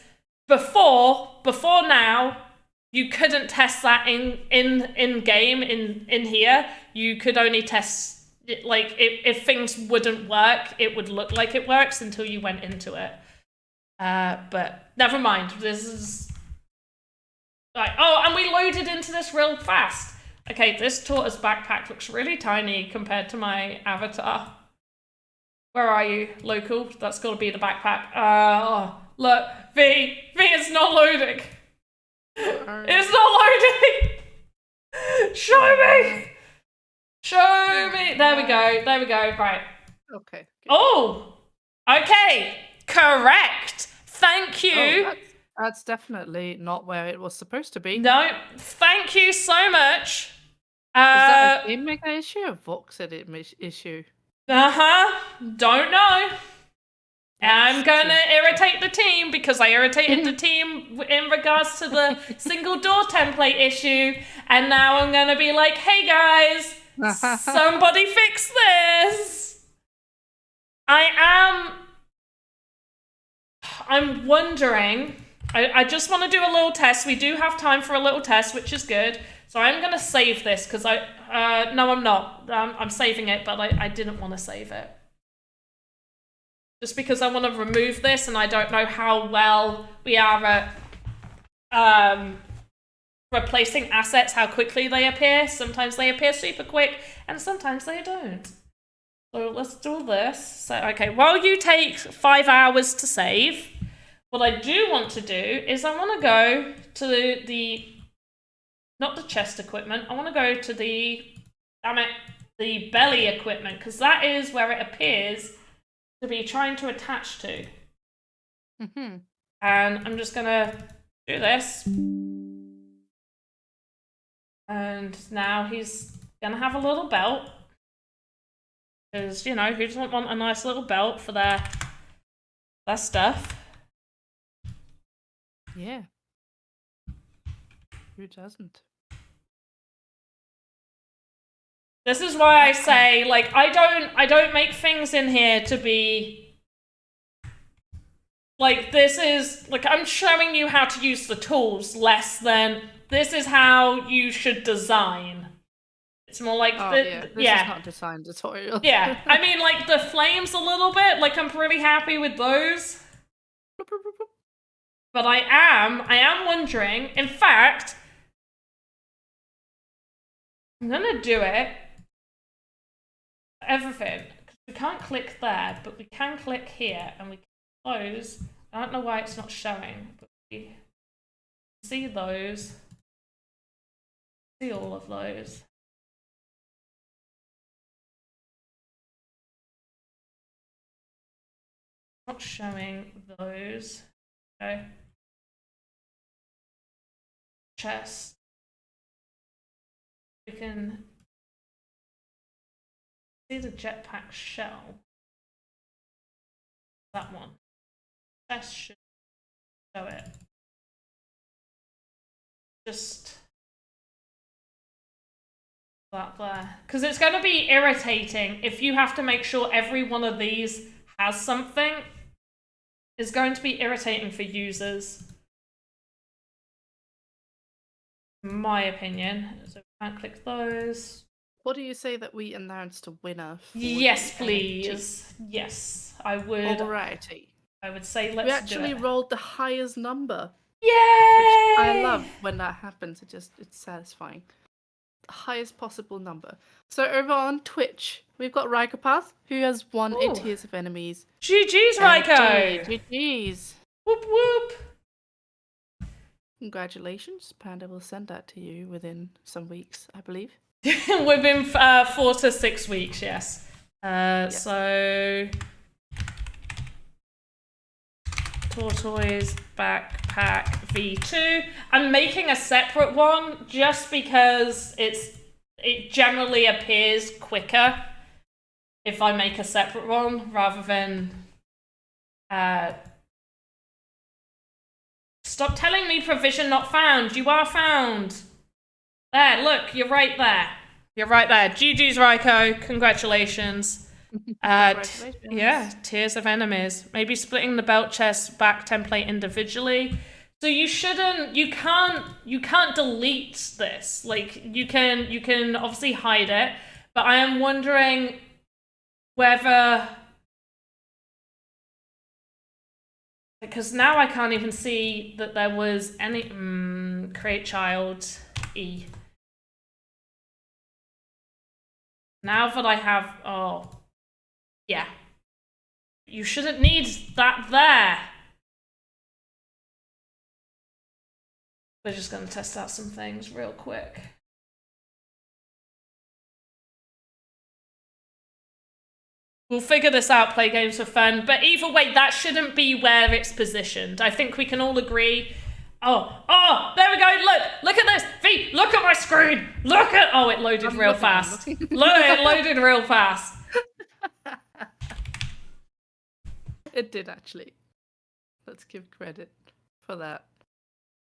before now, you couldn't test that in game in here. You could only test it, like, if things wouldn't work, it would look like it works until you went into it. But never mind. This is like, oh, and we loaded into this real fast. Okay, this tortoise backpack looks really tiny compared to my avatar. Where are you, local? That's got to be the backpack. Look, V, it's not loading. It's not loading. Show me. Show me. There we go. Right. Okay. Good. Oh, okay. Correct. Thank you. Oh, that's definitely not where it was supposed to be. No, thank you so much. Is that a Game Maker issue or VoxEdit issue? Don't know. I'm gonna irritate the team because I irritated the team in regards to the single door template issue, and now I'm gonna be like, hey guys, somebody fix this. I'm wondering, I just want to do a little test. We do have time for a little test, which is good. So I'm going to save this because no, I'm not. I'm saving it, but I didn't want to save it. Just because I want to remove this and I don't know how well we are at replacing assets, how quickly they appear. Sometimes they appear super quick and sometimes they don't. So let's do this. So, okay, while you take 5 hours to save, what I do want to do is I want to go to the not the chest equipment, I want to go to the belly equipment, because that is where it appears to be trying to attach to. And I'm just going to do this. And now he's going to have a little belt. Because, you know, who doesn't want a nice little belt for their stuff? Yeah. Who doesn't? This is why I say, like, I don't make things in here to be like, this is like, I'm showing you how to use the tools less than this is how you should design. It's more like this is not a design tutorial. Yeah, I mean, like, the flames a little bit, like, I'm pretty happy with those. But I am wondering, in fact, I'm gonna do it. Everything. We can't click there, but we can click here, and we can close. I don't know why it's not showing, but we see those. See all of those. Not showing those. Okay. Chest. We can see the jetpack shell. That one. Chest should show it. Just that there. Because it's going to be irritating if you have to make sure every one of these has something. It's going to be irritating for users. In my opinion. So we can't click those. What do you say that we announced a winner? Yes, please. Yes, I would. Alrighty. I would say let's We actually do it. rolled the highest number. Yay! I love when that happens. It's satisfying. The highest possible number. So over on Twitch, we've got Rykopath, who has won Ooh. a Tears of Enemies. GG's, Ryko! GG's. Whoop whoop! Congratulations. Panda will send that to you within some weeks, I believe. Within 4 to 6 weeks, yes. Yes. So... Tortoise Backpack V2. I'm making a separate one just because it generally appears quicker if I make a separate one rather than stop telling me provision not found. You are found. There, look, you're right there. You're right there. GG's, Ryko. Congratulations. Congratulations. Yeah, Tears of Enemies. Maybe splitting the belt chest back template individually. So you can't delete this. Like, you can obviously hide it, but I am wondering whether, because now I can't even see that there was any create child E. Now that I have yeah. You shouldn't need that there. We're just going to test out some things real quick. We'll figure this out, play games for fun, but either way, that shouldn't be where it's positioned. I think we can all agree. Oh, there we go, look at this, V, look at my screen, oh, it loaded real fast. It loaded real fast. It did, actually. Let's give credit for that.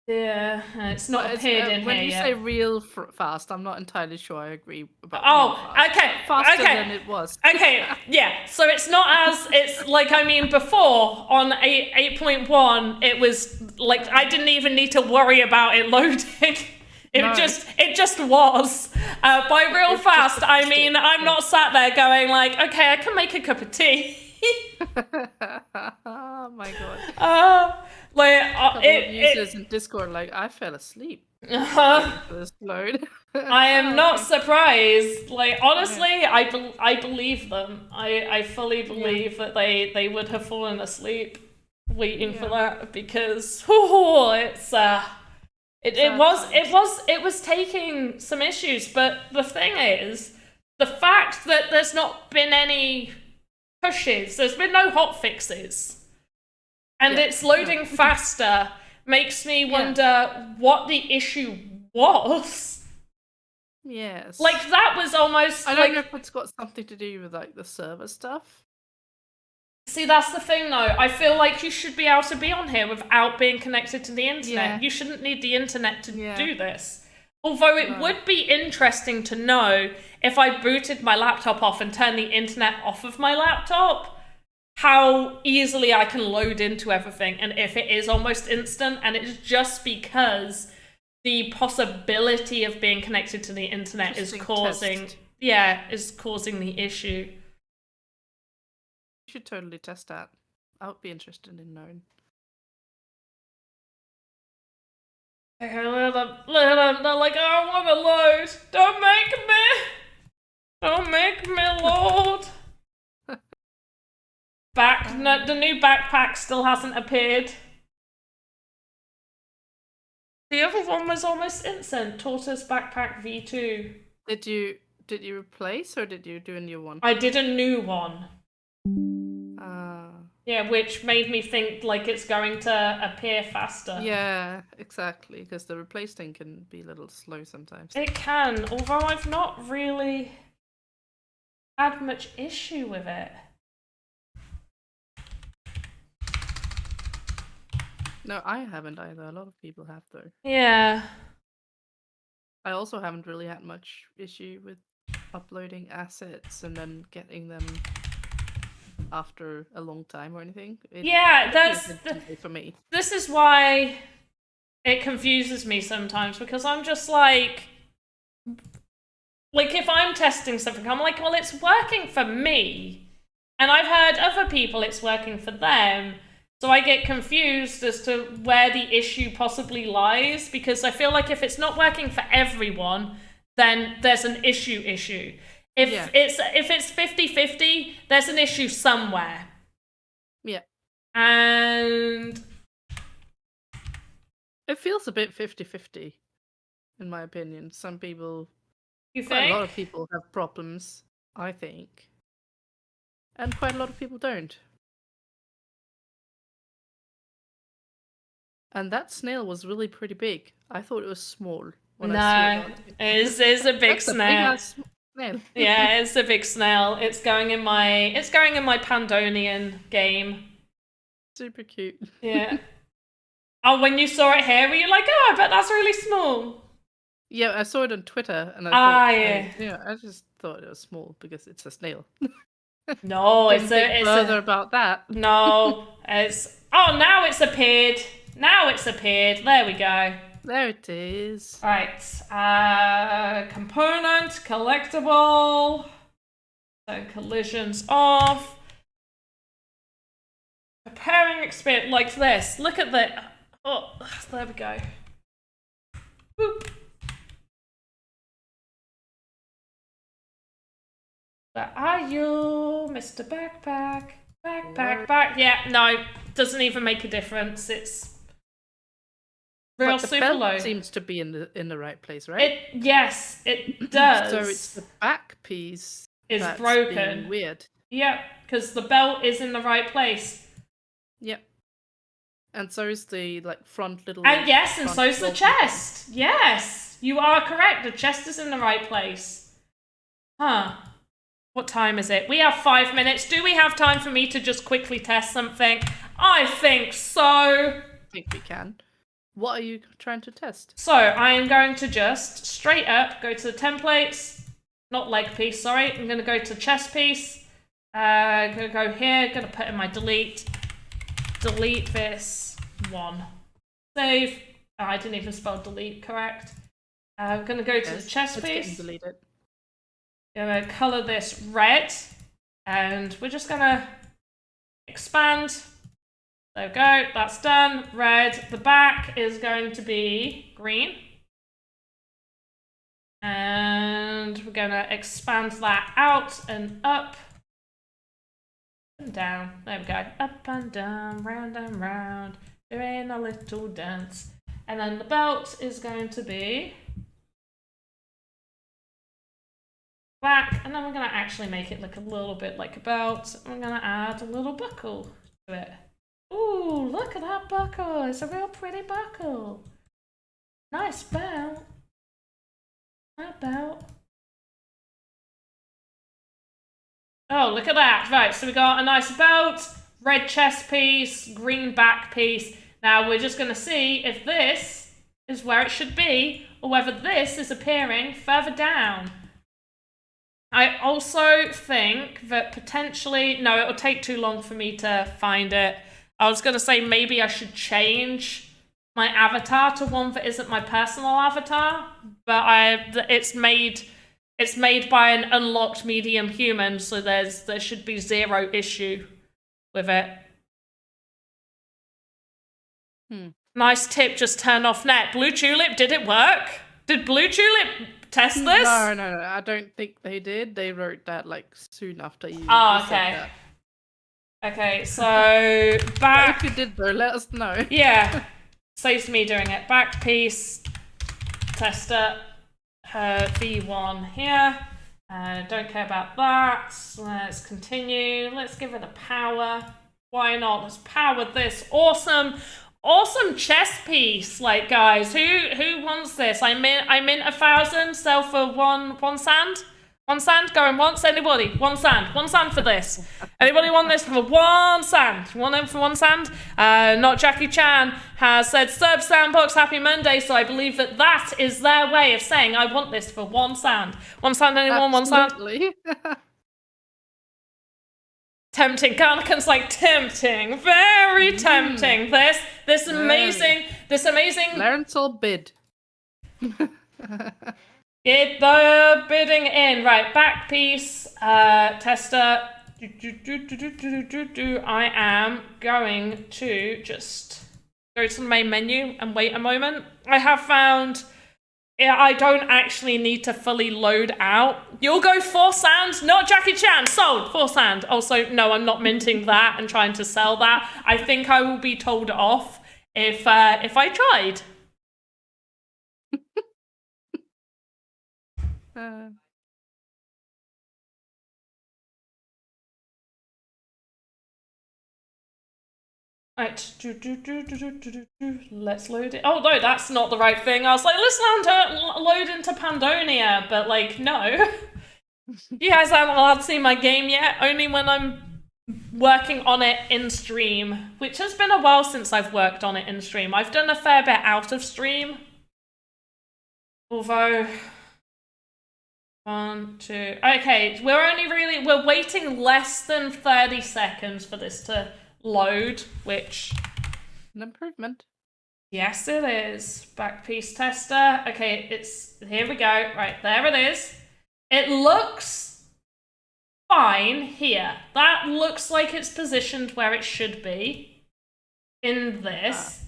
Yeah, it's not appeared in when here you yet. say real fast, I'm not entirely sure I agree about okay, faster okay. than it was. Okay, yeah, so it's not as, it's like, I mean, before, on 8.1, it was, like, I didn't even need to worry about it loading. It just was. By real fast, I mean, I'm not sat there going like, okay, I can make a cup of tea. Oh my god. Users in Discord like, I fell asleep. This load. I am not surprised. Like, honestly, I believe them. I fully believe that they would have fallen asleep waiting for that, because it was taking some issues. But the thing is, the fact that there's not been any pushes, there's been no hot fixes, and it's loading faster, makes me wonder what the issue was. Yes. Like, that was almost I don't know if it's got something to do with like the server stuff. See, that's the thing though. I feel like you should be able to be on here without being connected to the internet. Yeah. You shouldn't need the internet to do this. Although it would be interesting to know, if I booted my laptop off and turned the internet off of my laptop, how easily I can load into everything, and if it is almost instant, and it's just because the possibility of being connected to the internet is causing the issue. You should totally test that. I would be interested in knowing. Okay, let them. They're like, I want to load. Don't make me load. The new backpack still hasn't appeared. The other one was almost instant. Tortoise Backpack V2. Did you replace, or did you do a new one? I did a new one. Yeah, which made me think like it's going to appear faster. Yeah, exactly, because the replace thing can be a little slow sometimes. It can, although I've not really had much issue with it. No, I haven't either. A lot of people have, though. Yeah. I also haven't really had much issue with uploading assets and then getting them after a long time or anything. That's for me. This is why it confuses me sometimes, because I'm just like if I'm testing something, I'm like, well, it's working for me, and I've heard other people it's working for them, so I get confused as to where the issue possibly lies, because I feel like if it's not working for everyone, then there's an issue. If it's 50-50, there's an issue somewhere. Yeah. And it feels a bit 50-50, in my opinion. Some people, quite a lot of people have problems, I think. And quite a lot of people don't. And that snail was really pretty big. I thought it was small. It's a big snail. Yeah, it's a big snail. It's going in my Pandonian game. Super cute. Yeah. Oh, when you saw it here, were you like, oh, I bet that's really small? Yeah, I saw it on Twitter, and I thought, I just thought it was small because it's a snail. No, it's further about that. No, now it's appeared. There we go. There it is. Right. Component, collectible. So collisions off. Preparing experience like this. Look at that. Oh, there we go. Boop. Where are you, Mr. Backpack? Backpack. Yeah, no, doesn't even make a difference. Real But the super belt low. seems to be in the right place, right? Yes, it does. So it's the back piece is that's broken. being weird. Yep, because the belt is in the right place. Yep. And so is the front little. And yes, and front so's the bulky chest. Yes, you are correct. The chest is in the right place. Huh. What time is it? We have 5 minutes. Do we have time for me to just quickly test something? I think so. I think we can. What are you trying to test? So I am going to just straight up go to the templates, not leg piece, sorry. I'm going to go to chest piece. I'm going to go here, going to put in my delete this one. Save. Oh, I didn't even spell delete correct. I'm going to go to the chest piece. Deleted. Going to color this red, and we're just going to expand. There we go, that's done. Red. The back is going to be green. And we're going to expand that out and up and down. There we go. Up and down, round and round, doing a little dance. And then the belt is going to be black, and then we're going to actually make it look a little bit like a belt. We're going to add a little buckle to it. Ooh, look at that buckle. It's a real pretty buckle. Nice belt. That belt. Oh, look at that. Right, so we got a nice belt, red chest piece, green back piece. Now we're just going to see if this is where it should be, or whether this is appearing further down. I also think that potentially, no, it'll take too long for me to find it. I was going to say maybe I should change my avatar to one that isn't my personal avatar, but it's made by an unlocked medium human, so there should be zero issue with it. Nice tip, just turn off net. Blue Tulip, did it work? Did Blue Tulip test this? No, I don't think they did. They wrote that soon after you. Oh, you said okay. that. Okay, so back. But if you did though, let us know. Yeah, saves me doing it. Back piece, tester, V1 here. Don't care about that. Let's continue. Let's give it a power. Why not? Let's power this awesome chess piece. Guys, who wants this? I'm in 1,000. Sell for one sand. One sand going once. Anybody? One sand for this. Anybody want this for one sand? Want them for one sand? Not Jackie Chan has said Serb Sandbox Happy Monday, so I believe that is their way of saying I want this for one sand. One sand, anyone? Absolutely. One sand. Tempting. Garnican's tempting. Very tempting. This amazing. Lentil bid. Get the bidding in. Right, back piece, tester. I am going to just go to the main menu and wait a moment. I have found I don't actually need to fully load out. You'll go 4 sand, not Jackie Chan. Sold, 4 sand. Also, no, I'm not minting that and trying to sell that. I think I will be told off if I tried. Right, let's load it. Oh no, that's not the right thing. I was like, let's load into Pandonia, but no. You guys haven't allowed to see my game yet, only when I'm working on it in stream, which has been a while since I've worked on it in stream. I've done a fair bit out of stream. Although, 1, 2, okay, we're waiting less than 30 seconds for this to load, which... An improvement. Yes, it is. Back piece tester. Okay, here we go. Right, there it is. It looks fine here. That looks like it's positioned where it should be in this.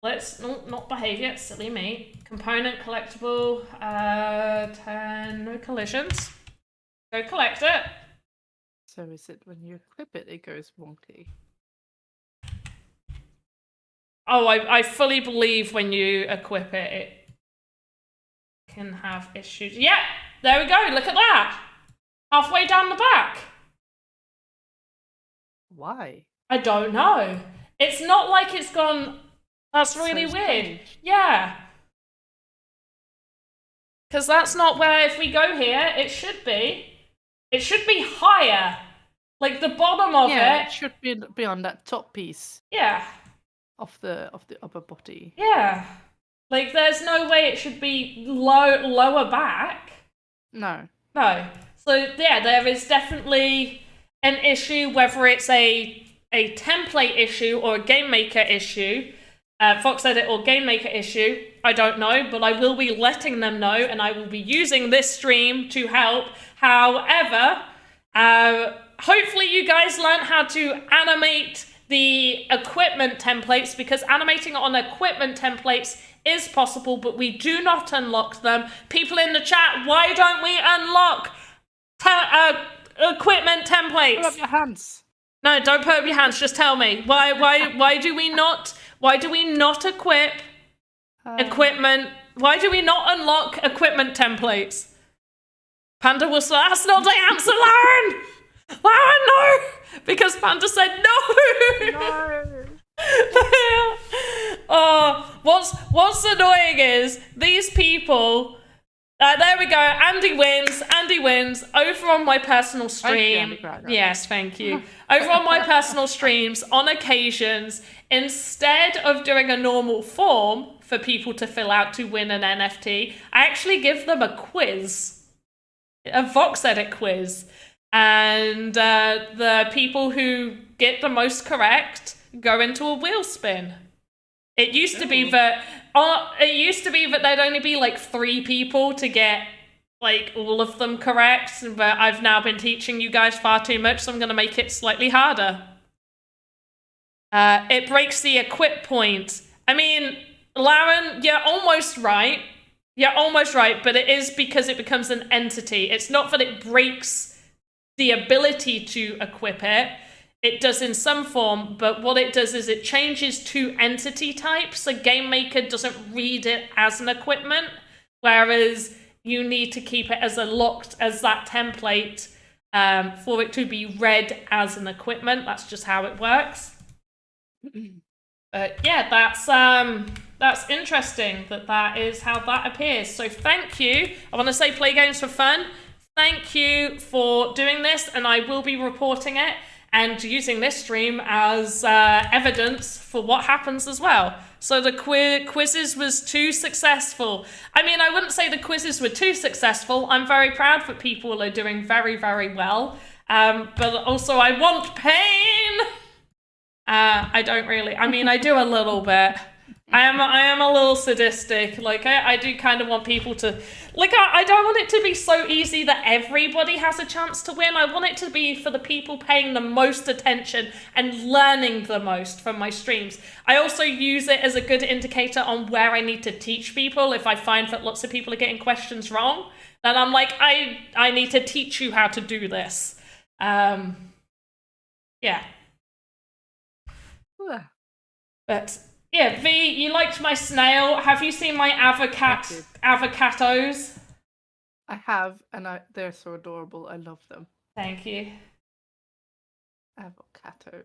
Let's not behavior, silly me. Component collectible, 10, no collisions. Go collect it. So is it when you equip it, it goes wonky? Oh, I fully believe when you equip it, it can have issues. Yeah, there we go. Look at that. Halfway down the back. Why? I don't know. It's not like it's gone. That's really So weird. strange. Yeah. Because that's not where, if we go here, it should be. It should be higher. Like the bottom of Yeah, it. it should be on that top piece Yeah. of the upper body. Yeah. Like there's no way it should be lower back. No. No. So yeah, there is definitely an issue, whether it's a template issue or a Game Maker issue, VoxEdit or Game Maker issue. I don't know, but I will be letting them know, and I will be using this stream to help. However, hopefully you guys learned how to animate the equipment templates, because animating on equipment templates is possible, but we do not unlock them. People in the chat, why don't we unlock equipment templates? Put up your hands. No, don't put up your hands. Just tell me why do we not equip equipment? Why do we not unlock equipment templates? Panda was that's not the answer, Lauren. Lauren, no, because Panda said no. No. Oh, what's annoying is these people. There we go. Andy wins. Andy wins over on my personal stream. Yes, thank you. Over on my personal streams, on occasions, instead of doing a normal form for people to fill out to win an NFT, I actually give them a quiz, a VoxEdit quiz, and the people who get the most correct go into a wheel spin. It used to be that there'd only be like 3 people to get like all of them correct, but I've now been teaching you guys far too much, so I'm going to make it slightly harder. It breaks the equip point. I mean, Lauren, you're almost right. You're almost right, but it is because it becomes an entity. It's not that it breaks the ability to equip it. It does in some form, but what it does is it changes to entity types. So Game Maker doesn't read it as an equipment, whereas you need to keep it as locked as that template for it to be read as an equipment. That's just how it works. But yeah, that's interesting that is how that appears. So thank you. I want to say Play Games for Fun. Thank you for doing this, and I will be reporting it and using this stream as evidence for what happens as well. So the quizzes was too successful. I mean, I wouldn't say the quizzes were too successful. I'm very proud that people are doing very, very well. But also I want pain. I don't really. I mean, I do a little bit. I am a little sadistic. Like, I do kind of want people to... Like, I don't want it to be so easy that everybody has a chance to win. I want it to be for the people paying the most attention and learning the most from my streams. I also use it as a good indicator on where I need to teach people. If I find that lots of people are getting questions wrong, then I'm like, I need to teach you how to do this. Yeah. But... yeah, V, you liked my snail. Have you seen my avocados? I have, and they're so adorable. I love them. Thank you. Avocados.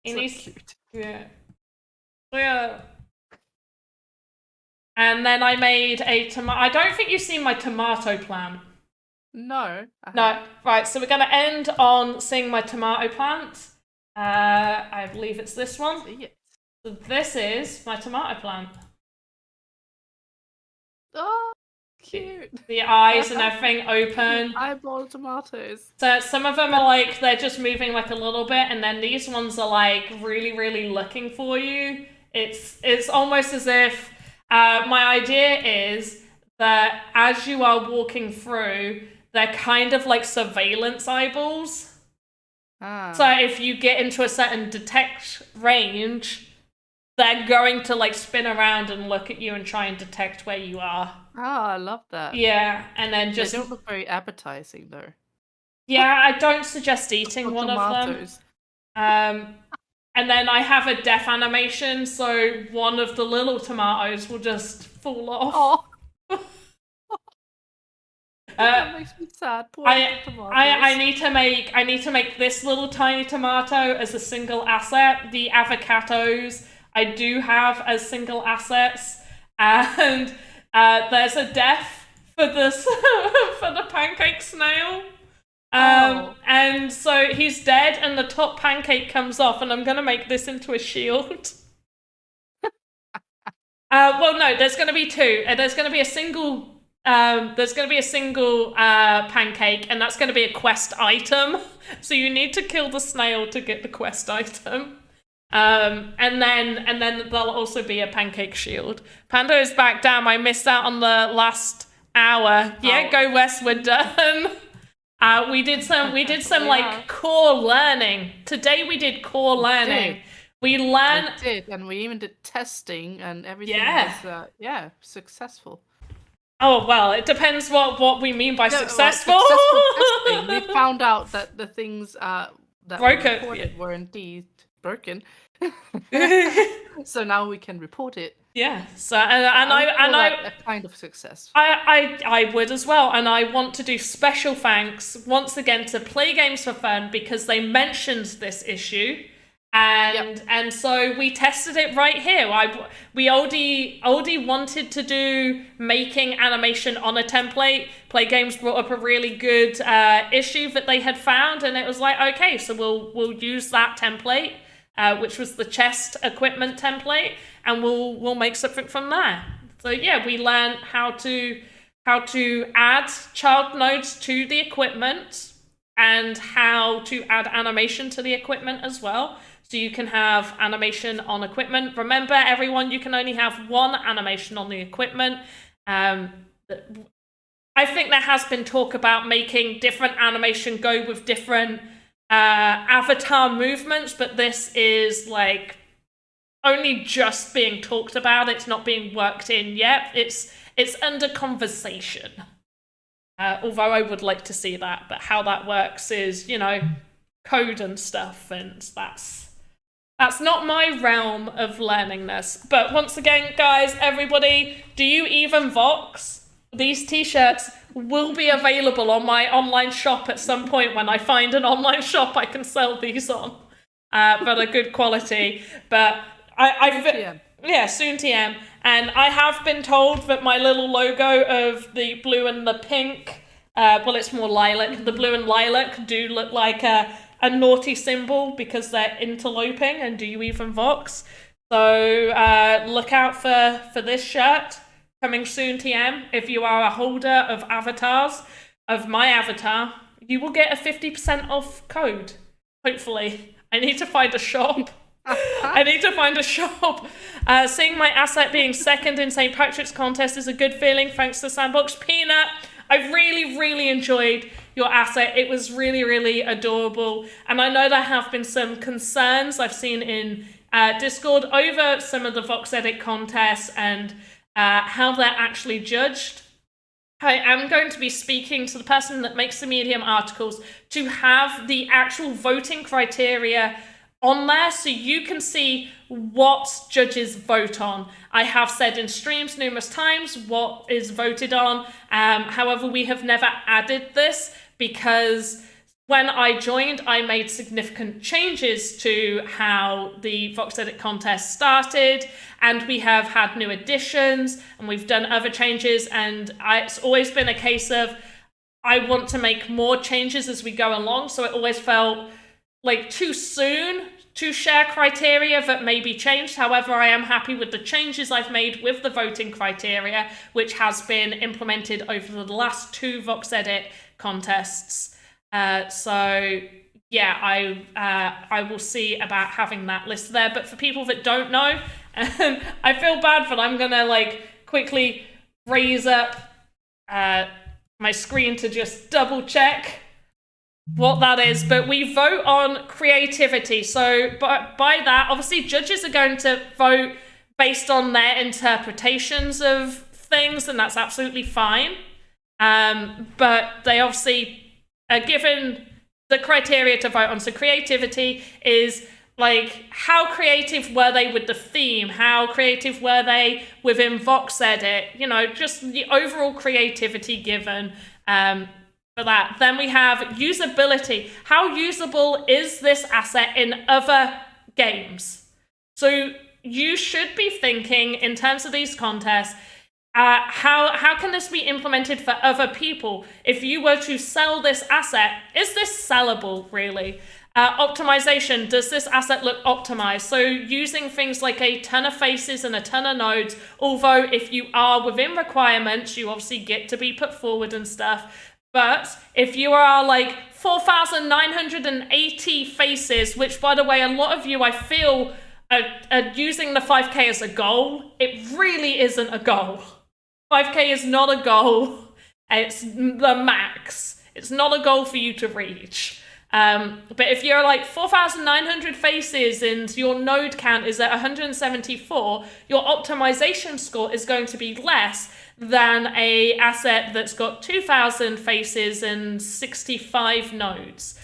So cute. Yeah. Yeah. And then I made a tomato. I don't think you've seen my tomato plant. No. No. Right, so we're going to end on seeing my tomato plant. I believe it's this one. So this is my tomato plant. Oh, cute. The eyes and everything open. Eyeball tomatoes. So some of them are like, they're just moving like a little bit, and then these ones are like really, really looking for you. It's almost as if, my idea is that as you are walking through, they're kind of like surveillance eyeballs. So if you get into a certain detect range, they're going to like spin around and look at you and try and detect where you are. Oh, I love that. Yeah, and then just... they don't look very appetizing though. Yeah, I don't suggest eating one tomatoes. of them. And then I have a death animation, so one of the little tomatoes will just fall off. Oh. That makes me sad. Poor tomatoes. I need to make this little tiny tomato as a single asset. The avocados I do have as single assets, and there's a death for this for the pancake snail. And so he's dead, and the top pancake comes off, and I'm gonna make this into a shield. Well, no, there's gonna be two. There's gonna be a single. Pancake, and that's gonna be a quest item. So you need to kill the snail to get the quest item. And then there'll also be a pancake shield. Panda is back down. I missed out on the last hour. Yeah, go west. We're done. We did some like core learning. Today we did core learning. We learned. We did, and we even did testing, and everything was successful. Oh well, it depends what we mean by successful. Testing. We found out that the things that were reported were indeed broken. So now we can report it. Yeah. So I a kind of success. I would as well, and I want to do special thanks once again to Play Games for Fun because they mentioned this issue, and so we tested it right here. Oldie wanted to do making animation on a template. Play Games brought up a really good issue that they had found, and it was like, okay, so we'll use that template. Which was the chest equipment template, and we'll make something from there. So yeah, we learned how to add child nodes to the equipment and how to add animation to the equipment as well. So you can have animation on equipment. Remember, everyone, you can only have one animation on the equipment. I think there has been talk about making different animation go with different avatar movements, but this is like only just being talked about. It's not being worked in yet. It's under conversation. Although I would like to see that, but how that works is, code and stuff, and that's not my realm of learning this. But once again, guys, everybody, do you even Vox? These t-shirts will be available on my online shop at some point when I find an online shop I can sell these on, but a good quality. But soon TM. And I have been told that my little logo of the blue and the pink, well, it's more lilac. The blue and lilac do look like a naughty symbol because they're interloping. And do you even Vox? So look out for this shirt. Coming soon, TM. If you are a holder of avatars, of my avatar, you will get a 50% off code. Hopefully. I need to find a shop. Seeing my asset being second in St. Patrick's contest is a good feeling, thanks to Sandbox. Peanut, I really, really enjoyed your asset. It was really, really adorable. And I know there have been some concerns I've seen in Discord over some of the VoxEdit contests and how they're actually judged. I am going to be speaking to the person that makes the Medium articles to have the actual voting criteria on there so you can see what judges vote on. I have said in streams numerous times what is voted on. However, we have never added this because when I joined, I made significant changes to how the VoxEdit contest started, and we have had new additions, and we've done other changes, and it's always been a case of I want to make more changes as we go along, so it always felt like too soon to share criteria that may be changed. However, I am happy with the changes I've made with the voting criteria, which has been implemented over the last 2 VoxEdit contests. So yeah, I will see about having that list there. But for people that don't know, I feel bad, but I'm gonna quickly raise up my screen to just double check what that is. But we vote on creativity. So by that, obviously judges are going to vote based on their interpretations of things, and that's absolutely fine. But they obviously are given the criteria to vote on. So creativity is like, how creative were they with the theme? How creative were they within VoxEdit? You know, just the overall creativity given for that. Then we have usability. How usable is this asset in other games? So you should be thinking in terms of these contests, how can this be implemented for other people? If you were to sell this asset, is this sellable really? Optimization, does this asset look optimized? So using things like a ton of faces and a ton of nodes, although if you are within requirements, you obviously get to be put forward and stuff. But if you are like 4,980 faces, which by the way, a lot of you I feel are using the 5K as a goal, it really isn't a goal. 5K is not a goal. It's the max. It's not a goal for you to reach. But if you're like 4,900 faces and your node count is at 174, your optimization score is going to be less than a asset that's got 2,000 faces and 65 nodes.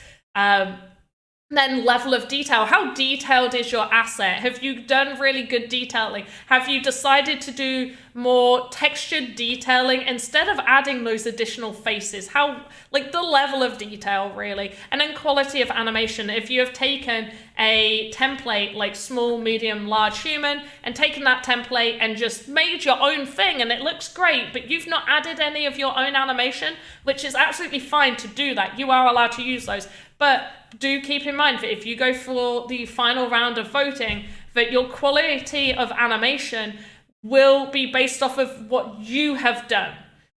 Then level of detail. How detailed is your asset? Have you done really good detailing? Have you decided to do more textured detailing instead of adding those additional faces? How, like the level of detail really. And then quality of animation. If you have taken a template like small, medium, large human and taken that template and just made your own thing and it looks great, but you've not added any of your own animation, which is absolutely fine to do that. You are allowed to use those. But do keep in mind that if you go for the final round of voting, that your quality of animation will be based off of what you have done.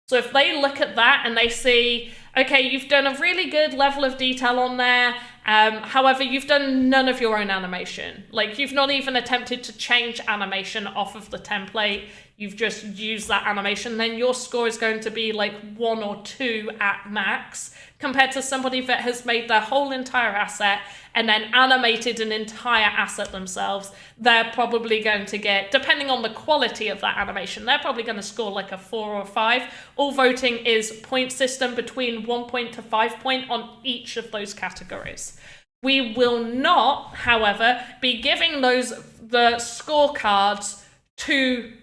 So if they look at that and they see, okay, you've done a really good level of detail on there, however, you've done none of your own animation. Like, you've not even attempted to change animation off of the template. You've just used that animation. Then your score is going to be like 1 or 2 at max, compared to somebody that has made their whole entire asset and then animated an entire asset themselves. They're probably going to get, depending on the quality of that animation, they're probably going to score like a 4 or 5. All voting is point system between 1 point to 5 point on each of those categories. We will not, however, be giving the scorecards to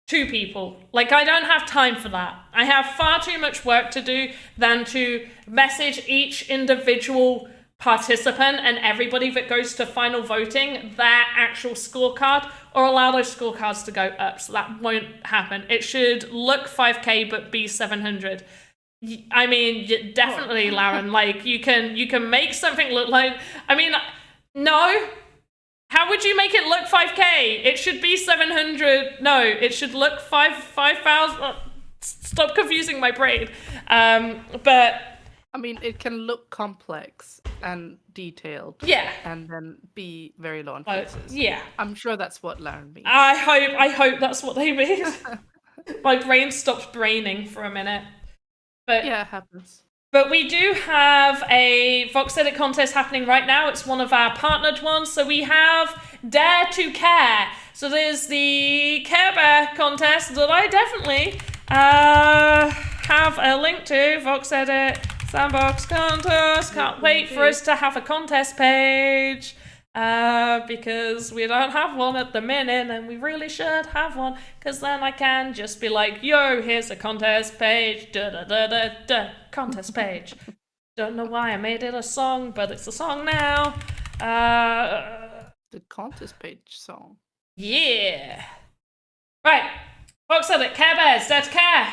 people. Like, I don't have time for that. I have far too much work to do than to message each individual participant and everybody that goes to final voting their actual scorecard, or allow those scorecards to go up. So that won't happen. It should look 5K but be 700. I mean, definitely, Lauren. Like, you can make something look like, I mean, no. How would you make it look 5K? It should be 700. No, it should look 5,000. Stop confusing my brain. But I mean, it can look complex and detailed. Yeah. And then be very low on faces. Yeah. I'm sure that's what Lauren means. I hope that's what they mean. My brain stopped braining for a minute. But yeah, it happens. But we do have a VoxEdit contest happening right now. It's one of our partnered ones. So we have Dare to Care. So there's the Care Bear contest that I definitely have a link to. VoxEdit, Sandbox contest. Can't wait for us to have a contest page. Because we don't have one at the minute, and we really should have one, because then I can just be like, yo, here's a contest page, contest page. Don't know why I made it a song, but it's a song now. The contest page song. Yeah. Right, VoxEdit, Care Bears, Dare to Care.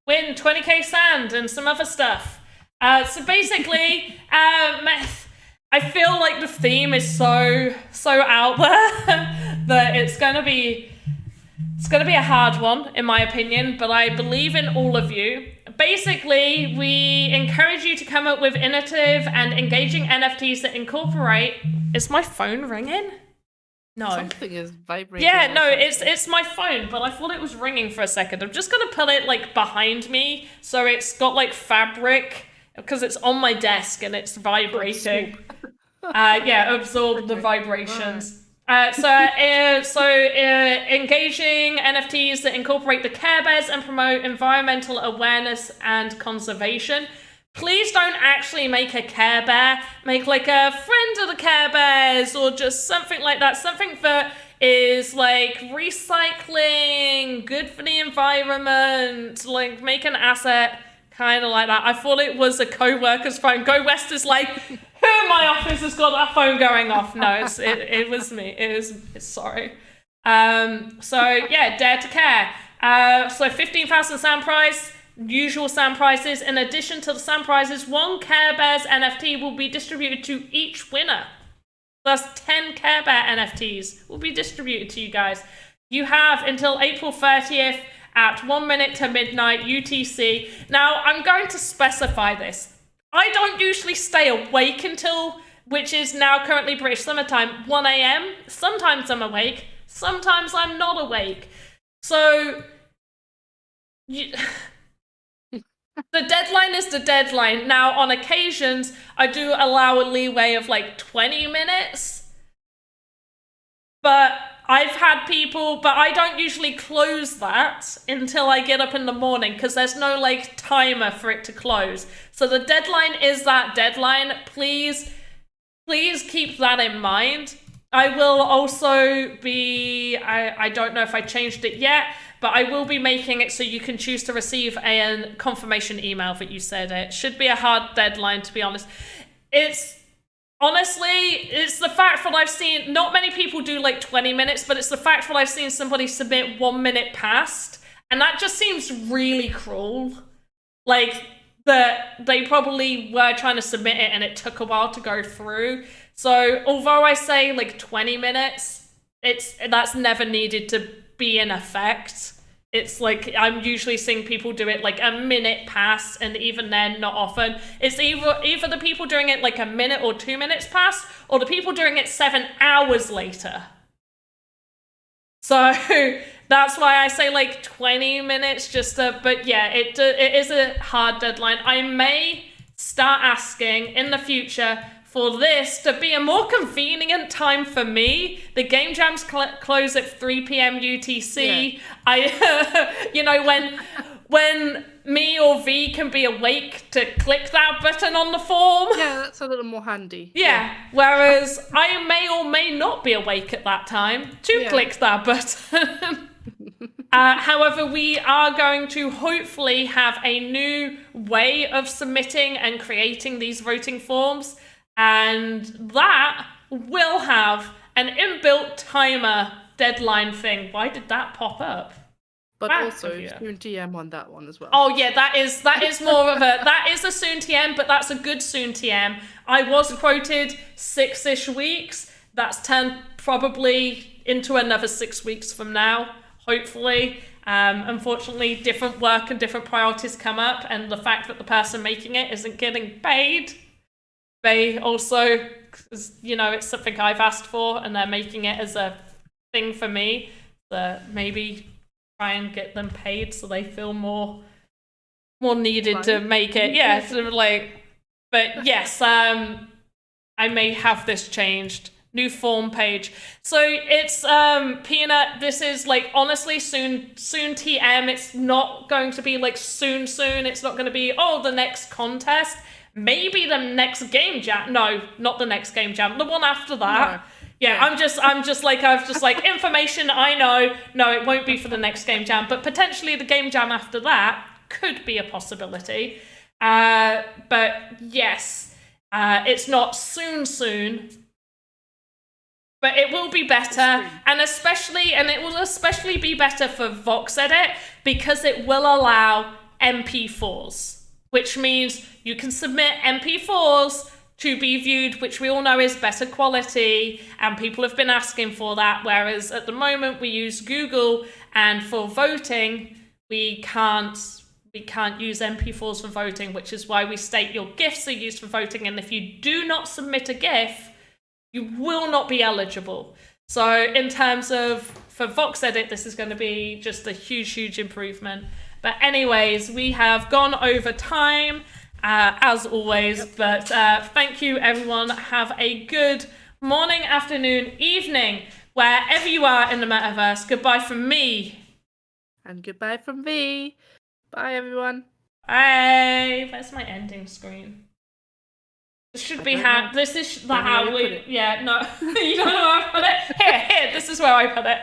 Win 20k sand and some other stuff. So basically, I feel like the theme is so out there that it's gonna be a hard one, in my opinion, but I believe in all of you. Basically, we encourage you to come up with innovative and engaging NFTs that incorporate... Is my phone ringing? No. Something is vibrating. Yeah, no, it's my phone, but I thought it was ringing for a second. I'm just gonna put it like behind me so it's got like fabric, because it's on my desk and it's vibrating. Absorb the vibrations. Engaging NFTs that incorporate the Care Bears and promote environmental awareness and conservation. please don't actually make a Care Bear. Make like a friend of the Care Bears or just something like that. Something that is like recycling, good for the environment, like make an asset kind of like that. I thought it was a co-worker's phone. Go West is like, who in my office has got that phone going off? No, it was me. It's sorry. So yeah, Dare to Care. So 15,000 sand price. Usual sand prices. In addition to the sand prices, one Care Bears NFT will be distributed to each winner. Plus 10 Care Bear NFTs will be distributed to you guys. You have until April 30th at 1 minute to midnight UTC. Now, I'm going to specify this. I don't usually stay awake until, which is now currently British Summer Time, 1 a.m. Sometimes I'm awake, sometimes I'm not awake. So... the deadline is the deadline. Now, on occasions, I do allow a leeway of like 20 minutes. But I've had people, but I don't usually close that until I get up in the morning because there's no like timer for it to close. So the deadline is that deadline. Please keep that in mind. I will also be, I don't know if I changed it yet, but I will be making it so you can choose to receive a confirmation email that you said it. Should be a hard deadline, to be honest. Honestly, it's the fact that I've seen, not many people do like 20 minutes, but it's the fact that I've seen somebody submit 1 minute past, and that just seems really cruel. Like, they probably were trying to submit it and it took a while to go through. So, although I say like 20 minutes, that's never needed to be in effect. It's like I'm usually seeing people do it like a minute past, and even then not often. It's either the people doing it like a minute or 2 minutes past, or the people doing it 7 hours later. So that's why I say like 20 minutes but yeah, it is a hard deadline. I may start asking in the future for this to be a more convenient time for me. The game jams close at 3 p.m. UTC. Yeah. When me or V can be awake to click that button on the form. Yeah, that's a little more handy. Yeah. Whereas I may or may not be awake at that time to click that button. However, we are going to hopefully have a new way of submitting and creating these voting forms. And that will have an inbuilt timer deadline thing. Why did that pop up? But also soon TM on that one as well. Oh yeah, that is more of that is a soon TM, but that's a good soon TM. I was quoted 6-ish weeks. That's turned probably into another 6 weeks from now, hopefully. Unfortunately, different work and different priorities come up, and the fact that the person making it isn't getting paid. They also, it's something I've asked for, and they're making it as a thing for me. So maybe try and get them paid so they feel more needed to make it. Yeah, sort of like. But yes, I may have this changed. New form page. So it's Peanut. This is like honestly soon TM. It's not going to be like soon. It's not going to be the next contest. Maybe the next game jam. No, not the next game jam. The one after that. No. Yeah, I've just like information I know. No, it won't be for the next game jam, but potentially the game jam after that could be a possibility. But yes, it's not soon. But it will be better, and it will especially be better for VoxEdit because it will allow MP4s. Which means you can submit MP4s to be viewed, which we all know is better quality, and people have been asking for that, whereas at the moment we use Google, and for voting, we can't use MP4s for voting, which is why we state your GIFs are used for voting, and if you do not submit a GIF, you will not be eligible. So in terms of, for VoxEdit, this is going to be just a huge improvement. But anyways, we have gone over time, as always. But thank you, everyone. Have a good morning, afternoon, evening, wherever you are in the metaverse. Goodbye from me. And goodbye from V. Bye, everyone. Bye. Hey, where's my ending screen? This should be how. This is how we. Yeah, no, you don't know where I put it. Here, this is where I put it.